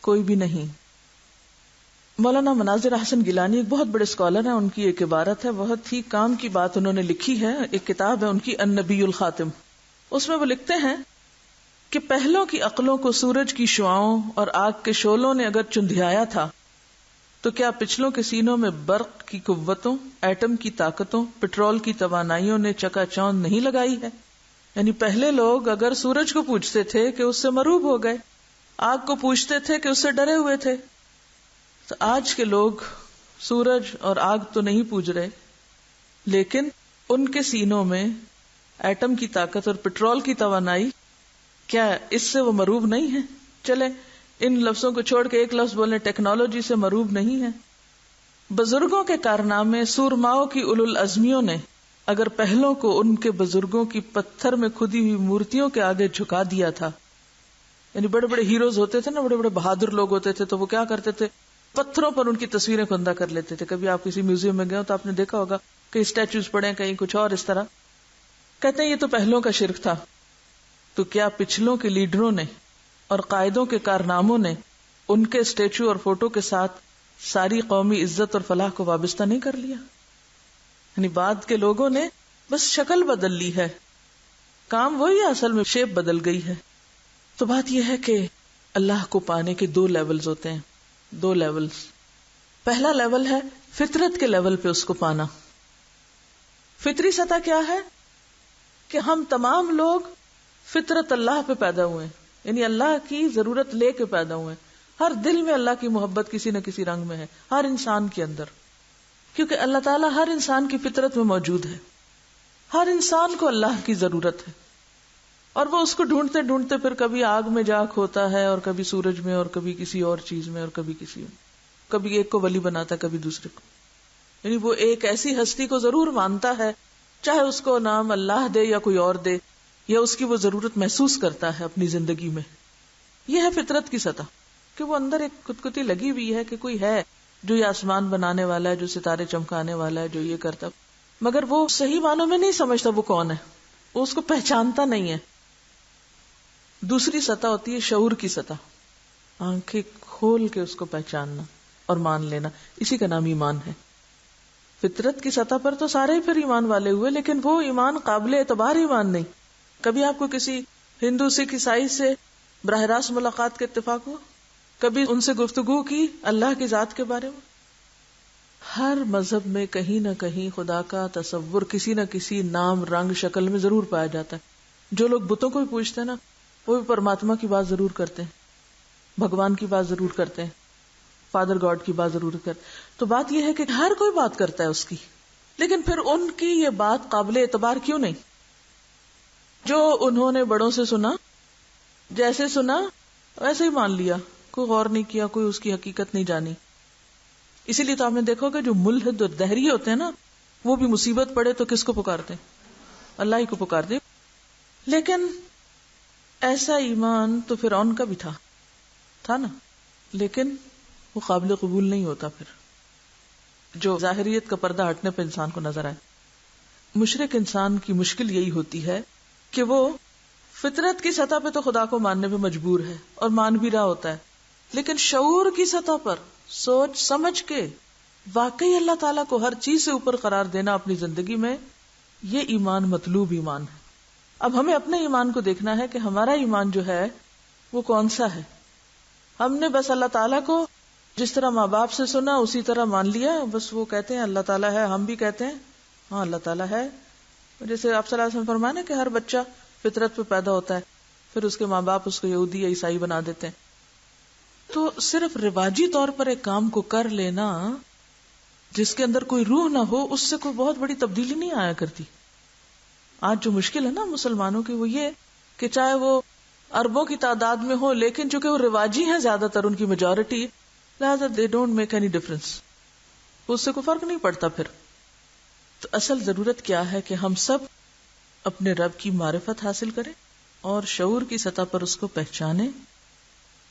کوئی بھی نہیں. مولانا مناظر احسن گیلانی ایک بہت بڑے اسکالر ہیں، ان کی ایک عبارت ہے، بہت ہی کام کی بات انہوں نے لکھی ہے. ایک کتاب ہے ان کی النبی الخاتم، اس میں وہ لکھتے ہیں کہ پہلوں کی عقلوں کو سورج کی شعاؤں اور آگ کے شعلوں نے اگر چندھیایا تھا تو کیا پچھلوں کے سینوں میں برق کی قوتوں، ایٹم کی طاقتوں، پٹرول کی توانائیوں نے چکا چوند نہیں لگائی ہے؟ یعنی پہلے لوگ اگر سورج کو پوجتے تھے کہ اس سے مروب ہو گئے، آگ کو پوجتے تھے کہ اس سے ڈرے ہوئے تھے، تو آج کے لوگ سورج اور آگ تو نہیں پوج رہے، لیکن ان کے سینوں میں ایٹم کی طاقت اور پٹرول کی توانائی، کیا اس سے وہ مروب نہیں ہے؟ چلے ان لفظوں کو چھوڑ کے ایک لفظ بولیں، ٹیکنالوجی سے مروب نہیں ہے. بزرگوں کے کارنامے، سورماؤں کی اولو العزمیوں نے اگر پہلوں کو ان کے بزرگوں کی پتھر میں کھدی ہوئی مورتیوں کے آگے جھکا دیا تھا، یعنی بڑے بڑے ہیروز ہوتے تھے نا، بڑے بڑے بہادر لوگ ہوتے تھے، تو وہ کیا کرتے تھے؟ پتھروں پر ان کی تصویریں کندہ کر لیتے تھے. کبھی آپ کسی میوزیم میں گئے ہو تو آپ نے دیکھا ہوگا کئی اسٹیچوز پڑے ہیں، کہیں کچھ اور اس طرح. کہتے ہیں یہ تو پہلوں کا شرک تھا. تو کیا پچھلوں کے لیڈروں نے اور قائدوں کے کارناموں نے ان کے اسٹیچو اور فوٹو کے ساتھ ساری قومی عزت اور فلاح کو وابستہ نہیں کر لیا؟ یعنی بعد کے لوگوں نے بس شکل بدل لی ہے، کام وہی ہے، اصل میں شیپ بدل گئی ہے. تو بات یہ ہے کہ اللہ کو پانے کے 2 لیولز ہوتے ہیں، 2 لیولز. پہلا لیول ہے فطرت کے لیول پہ اس کو پانا. فطری سطح کیا ہے؟ کہ ہم تمام لوگ فطرت اللہ پہ پیدا ہوئے ہیں، یعنی اللہ کی ضرورت لے کے پیدا ہوئے ہیں. ہر دل میں اللہ کی محبت کسی نہ کسی رنگ میں ہے، ہر انسان کے اندر، کیونکہ اللہ تعالیٰ ہر انسان کی فطرت میں موجود ہے. ہر انسان کو اللہ کی ضرورت ہے، اور وہ اس کو ڈھونڈتے ڈھونڈتے پھر کبھی آگ میں جا کھوتا ہے، اور کبھی سورج میں، اور کبھی کسی اور چیز میں، اور کبھی کسی میں. کبھی ایک کو ولی بناتا ہے، کبھی دوسرے کو. یعنی وہ ایک ایسی ہستی کو ضرور مانتا ہے، چاہے اس کو نام اللہ دے یا کوئی اور دے، یا اس کی وہ ضرورت محسوس کرتا ہے اپنی زندگی میں. یہ ہے فطرت کی سطح، کہ وہ اندر ایک کٹکٹی لگی ہوئی ہے کہ کوئی ہے جو یہ آسمان بنانے والا ہے، جو ستارے چمکانے والا ہے، جو یہ کرتا، مگر وہ صحیح معنوں میں نہیں سمجھتا وہ کون ہے، وہ اس کو پہچانتا نہیں ہے. دوسری سطح ہوتی ہے شعور کی سطح، آنکھیں کھول کے اس کو پہچاننا اور مان لینا، اسی کا نام ایمان ہے. فطرت کی سطح پر تو سارے ہی پھر ایمان والے ہوئے، لیکن وہ ایمان قابل اعتبار ایمان نہیں. کبھی آپ کو کسی ہندو سکھ عیسائی سے براہ راست ملاقات کا اتفاق ہوا؟ کبھی ان سے گفتگو کی اللہ کی ذات کے بارے میں؟ ہر مذہب میں کہیں نہ کہیں خدا کا تصور کسی نہ کسی نام، رنگ، شکل میں ضرور پایا جاتا ہے. جو لوگ بتوں کو بھی پوچھتے ہیں نا، وہ بھی پرماتما کی بات ضرور کرتے ہیں، بھگوان کی بات ضرور کرتے ہیں، فادر گاڈ کی بات ضرور کرتے. تو بات یہ ہے کہ ہر کوئی بات کرتا ہے اس کی، لیکن پھر ان کی یہ بات قابل اعتبار کیوں نہیں؟ جو انہوں نے بڑوں سے سنا، جیسے سنا ویسے ہی مان لیا، کوئی غور نہیں کیا، کوئی اس کی حقیقت نہیں جانی. اسی لیے تو آپ نے دیکھو کہ جو ملحد اور دہری ہوتے ہیں نا، وہ بھی مصیبت پڑے تو کس کو پکارتے ہیں؟ اللہ ہی کو پکارتے. لیکن ایسا ایمان تو فرعون کا بھی تھا نا، لیکن وہ قابل قبول نہیں ہوتا پھر، جو ظاہریت کا پردہ ہٹنے پہ انسان کو نظر آئے. مشرک انسان کی مشکل یہی ہوتی ہے کہ وہ فطرت کی سطح پہ تو خدا کو ماننے پہ مجبور ہے اور مان بھی رہا ہوتا ہے، لیکن شعور کی سطح پر سوچ سمجھ کے واقعی اللہ تعالیٰ کو ہر چیز سے اوپر قرار دینا اپنی زندگی میں، یہ ایمان مطلوب ایمان ہے. اب ہمیں اپنے ایمان کو دیکھنا ہے کہ ہمارا ایمان جو ہے وہ کون سا ہے. ہم نے بس اللہ تعالیٰ کو جس طرح ماں باپ سے سنا اسی طرح مان لیا، بس وہ کہتے ہیں اللہ تعالیٰ ہے، ہم بھی کہتے ہیں ہاں اللہ تعالیٰ ہے. جیسے آپ صلی اللہ علیہ وسلم فرمایا نا کہ ہر بچہ فطرت پہ پیدا ہوتا ہے، پھر اس کے ماں باپ اس کو یہودی یا عیسائی بنا دیتے ہیں. تو صرف رواجی طور پر ایک کام کو کر لینا جس کے اندر کوئی روح نہ ہو، اس سے کوئی بہت بڑی تبدیلی نہیں آیا کرتی. آج جو مشکل ہے نا مسلمانوں کی، وہ یہ کہ چاہے وہ اربوں کی تعداد میں ہو، لیکن چونکہ وہ رواجی ہیں زیادہ تر، ان کی میجورٹی، لہذا they don't make any difference، اس سے کوئی فرق نہیں پڑتا پھر. تو اصل ضرورت کیا ہے کہ ہم سب اپنے رب کی معرفت حاصل کریں اور شعور کی سطح پر اس کو پہچانیں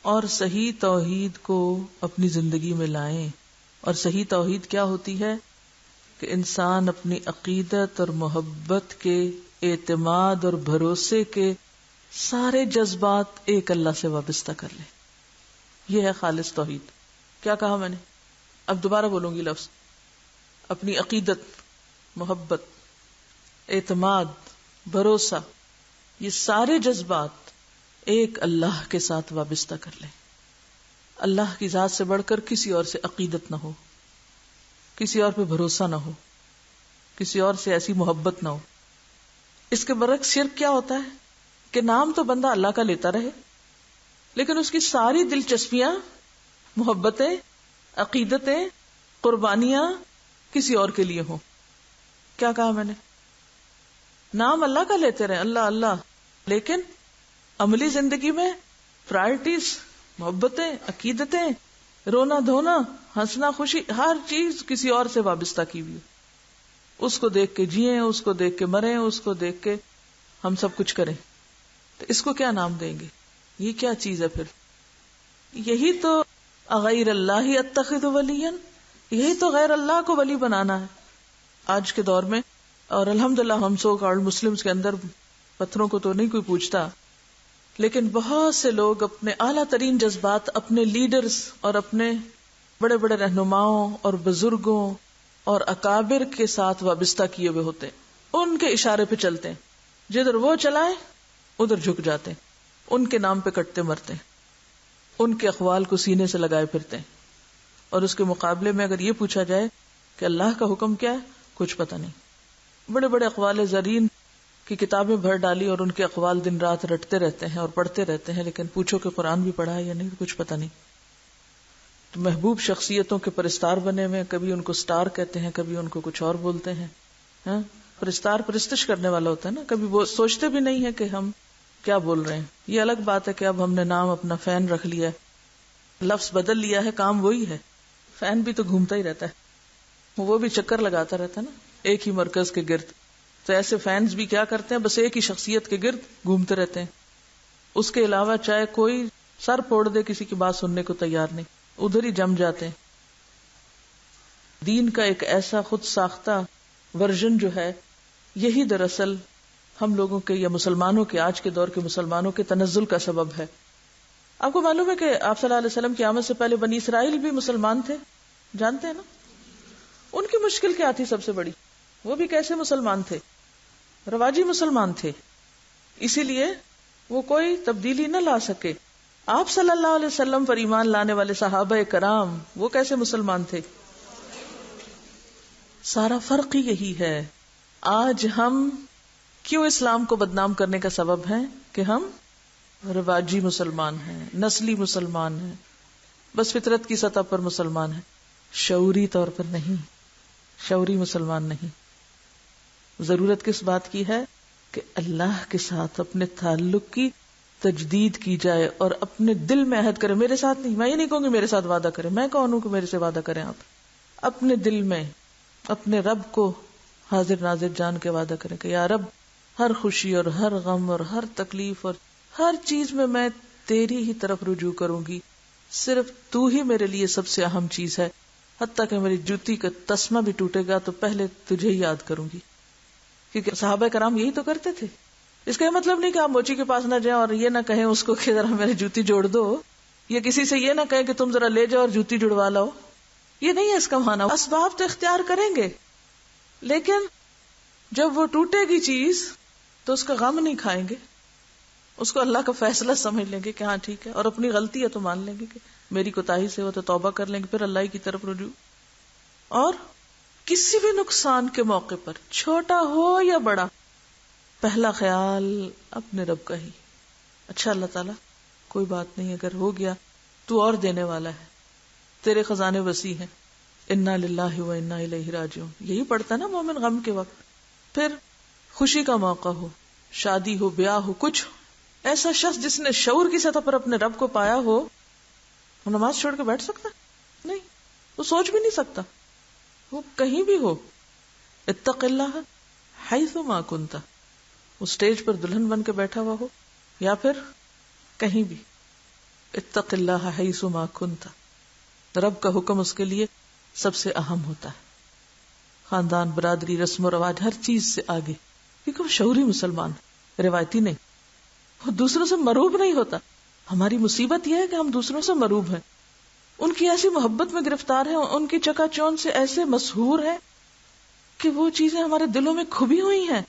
اور صحیح توحید کو اپنی زندگی میں لائیں. اور صحیح توحید کیا ہوتی ہے؟ کہ انسان اپنی عقیدت اور محبت کے، اعتماد اور بھروسے کے سارے جذبات ایک اللہ سے وابستہ کر لے. یہ ہے خالص توحید. کیا کہا میں نے؟ اب دوبارہ بولوں گی لفظ. اپنی عقیدت، محبت، اعتماد، بھروسہ، یہ سارے جذبات ایک اللہ کے ساتھ وابستہ کر لیں. اللہ کی ذات سے بڑھ کر کسی اور سے عقیدت نہ ہو، کسی اور پہ بھروسہ نہ ہو، کسی اور سے ایسی محبت نہ ہو. اس کے برعکس شرک کیا ہوتا ہے کہ نام تو بندہ اللہ کا لیتا رہے، لیکن اس کی ساری دلچسپیاں، محبتیں، عقیدتیں، قربانیاں کسی اور کے لیے ہوں. کیا کہا میں نے؟ نام اللہ کا لیتے رہے، اللہ اللہ، لیکن عملی زندگی میں پرائرٹیز، محبتیں، عقیدتیں، رونا دھونا، ہنسنا خوشی، ہر چیز کسی اور سے وابستہ کی ہوئی. اس کو دیکھ کے جئیں، اس کو دیکھ کے مریں، اس کو دیکھ کے ہم سب کچھ کریں. تو اس کو کیا نام دیں گے؟ یہ کیا چیز ہے پھر؟ یہی تو غیر اللہ اتخذ ولیا، یہی تو غیر اللہ کو ولی بنانا ہے آج کے دور میں. اور الحمدللہ ہم سو کالڈ مسلمز کے اندر پتھروں کو تو نہیں کوئی پوچھتا، لیکن بہت سے لوگ اپنے اعلیٰ ترین جذبات اپنے لیڈرز اور اپنے بڑے بڑے رہنماؤں اور بزرگوں اور اکابر کے ساتھ وابستہ کیے ہوئے ہوتے ہیں. ان کے اشارے پہ چلتے ہیں، جدھر وہ چلائیں ادھر جھک جاتے ہیں، ان کے نام پہ کٹتے مرتے ہیں، ان کے اقوال کو سینے سے لگائے پھرتے ہیں. اور اس کے مقابلے میں اگر یہ پوچھا جائے کہ اللہ کا حکم کیا ہے، کچھ پتہ نہیں. بڑے بڑے اقوال زرین کی کتابیں بھر ڈالی اور ان کے اقوال دن رات رٹتے رہتے ہیں اور پڑھتے رہتے ہیں، لیکن پوچھو کہ قرآن بھی پڑھا ہے یا نہیں، کچھ پتہ نہیں. تو محبوب شخصیتوں کے پرستار بنے ہوئے، کبھی ان کو سٹار کہتے ہیں، کبھی ان کو کچھ اور بولتے ہیں. ہاں، پرستار پرستش کرنے والا ہوتا ہے نا، کبھی وہ سوچتے بھی نہیں ہے کہ ہم کیا بول رہے ہیں. یہ الگ بات ہے کہ اب ہم نے نام اپنا فین رکھ لیا ہے، لفظ بدل لیا ہے، کام وہی ہے. فین بھی تو گھومتا ہی رہتا ہے، وہ بھی چکر لگاتا رہتا ہے نا ایک ہی مرکز کے گرد. تو ایسے فینز بھی کیا کرتے ہیں، بس ایک ہی شخصیت کے گرد گھومتے رہتے ہیں. اس کے علاوہ چاہے کوئی سر پھوڑ دے، کسی کی بات سننے کو تیار نہیں، ادھر ہی جم جاتے ہیں. دین کا ایک ایسا خود ساختہ ورژن جو ہے، یہی دراصل ہم لوگوں کے یا مسلمانوں کے، آج کے دور کے مسلمانوں کے تنزل کا سبب ہے. آپ کو معلوم ہے کہ آپ صلی اللہ علیہ وسلم کی آمد سے پہلے بنی اسرائیل بھی مسلمان تھے، جانتے ہیں نا؟ ان کی مشکل کیا تھی سب سے بڑی؟ وہ بھی کیسے مسلمان تھے؟ رواجی مسلمان تھے، اسی لیے وہ کوئی تبدیلی نہ لا سکے. آپ صلی اللہ علیہ وسلم پر ایمان لانے والے صحابہ کرام وہ کیسے مسلمان تھے؟ سارا فرق ہی یہی ہے. آج ہم کیوں اسلام کو بدنام کرنے کا سبب ہیں کہ ہم رواجی مسلمان ہیں، نسلی مسلمان ہیں، بس فطرت کی سطح پر مسلمان ہیں، شعوری طور پر نہیں، شعوری مسلمان نہیں. ضرورت کس بات کی ہے کہ اللہ کے ساتھ اپنے تعلق کی تجدید کی جائے اور اپنے دل میں عہد کرے. میرے ساتھ نہیں، میں یہ نہیں کہوں گی میرے ساتھ وعدہ کرے، میں کون ہوں کہ میرے سے وعدہ کریں آپ. اپنے دل میں اپنے رب کو حاضر ناظر جان کے وعدہ کریں کہ یا رب، ہر خوشی اور ہر غم اور ہر تکلیف اور ہر چیز میں تیری ہی طرف رجوع کروں گی، صرف تو ہی میرے لیے سب سے اہم چیز ہے. حتیٰ کہ میری جوتی کا تسمہ بھی ٹوٹے گا تو پہلے تجھے ہی یاد کروں گی. کیونکہ صحابہ کرام یہی تو کرتے تھے. اس کا یہ مطلب نہیں کہ آپ موچی کے پاس نہ جائیں اور یہ نہ کہیں اس کو کہ ذرا میری جوتی جوڑ دو، یا کسی سے یہ نہ کہیں کہ تم ذرا لے جاؤ اور جوتی جڑوا لاؤ. یہ نہیں ہے اس کا معنی. اسباب تو اختیار کریں گے، لیکن جب وہ ٹوٹے گی چیز تو اس کا غم نہیں کھائیں گے، اس کو اللہ کا فیصلہ سمجھ لیں گے کہ ہاں ٹھیک ہے، اور اپنی غلطی ہے تو مان لیں گے کہ میری کوتاہی سے ہو تو توبہ کر لیں گے، پھر اللہ کی طرف رجوع. اور کسی بھی نقصان کے موقع پر، چھوٹا ہو یا بڑا، پہلا خیال اپنے رب کا ہی. اچھا اللہ تعالیٰ کوئی بات نہیں، اگر ہو گیا تو اور دینے والا ہے، تیرے خزانے وسیع ہیں، انا للہ و انا الیہ راجعون. یہی پڑھتا ہے نا مومن غم کے وقت. پھر خوشی کا موقع ہو، شادی ہو، بیاہ ہو، کچھ ایسا شخص جس نے شعور کی سطح پر اپنے رب کو پایا ہو، وہ نماز چھوڑ کے بیٹھ سکتا نہیں، وہ سوچ بھی نہیں سکتا. وہ کہیں بھی ہو، اتق اللہ حیث ما کنت، وہ سٹیج پر دلہن بن کے بیٹھا ہوا ہو یا پھر کہیں بھی، اتق اللہ حیث ما کنت. رب کا حکم اس کے لیے سب سے اہم ہوتا ہے، خاندان، برادری، رسم و رواج، ہر چیز سے آگے، کیونکہ وہ شعوری مسلمان، روایتی نہیں. وہ دوسروں سے مروب نہیں ہوتا. ہماری مصیبت یہ ہے کہ ہم دوسروں سے مروب ہیں، ان کی ایسی محبت میں گرفتار ہیں، ان کی چکا چون سے ایسے مسحور ہیں کہ وہ چیزیں ہمارے دلوں میں کھبی ہوئی ہیں.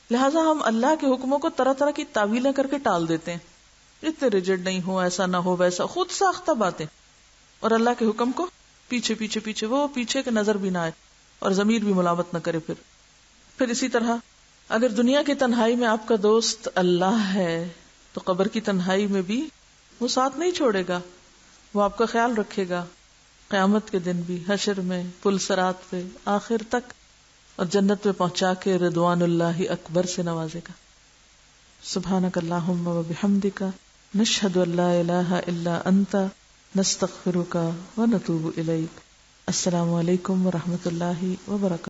لہٰذا ہم اللہ کے حکموں کو طرح طرح کی تعویلیں کر کے ٹال دیتے ہیں. اتنے ریجڈ نہیں ہو، ایسا نہ ہو، ویسا، خود ساختہ باتیں، اور اللہ کے حکم کو پیچھے پیچھے پیچھے، وہ پیچھے کے نظر بھی نہ آئے اور ضمیر بھی ملامت نہ کرے. پھر اسی طرح اگر دنیا کی تنہائی میں آپ کا دوست اللہ ہے تو قبر کی تنہائی میں بھی وہ ساتھ نہیں چھوڑے گا، وہ آپ کا خیال رکھے گا، قیامت کے دن بھی، حشر میں، پل صراط پہ، آخر تک، اور جنت میں پہنچا کے رضوان اللہ اکبر سے نوازے گا. سبحانک اللہم و بحمدک، نشہد ان لا الہ الا انت، نستغفرک و نتوب الیک. السلام علیکم و رحمۃ اللہ وبرکاتہ.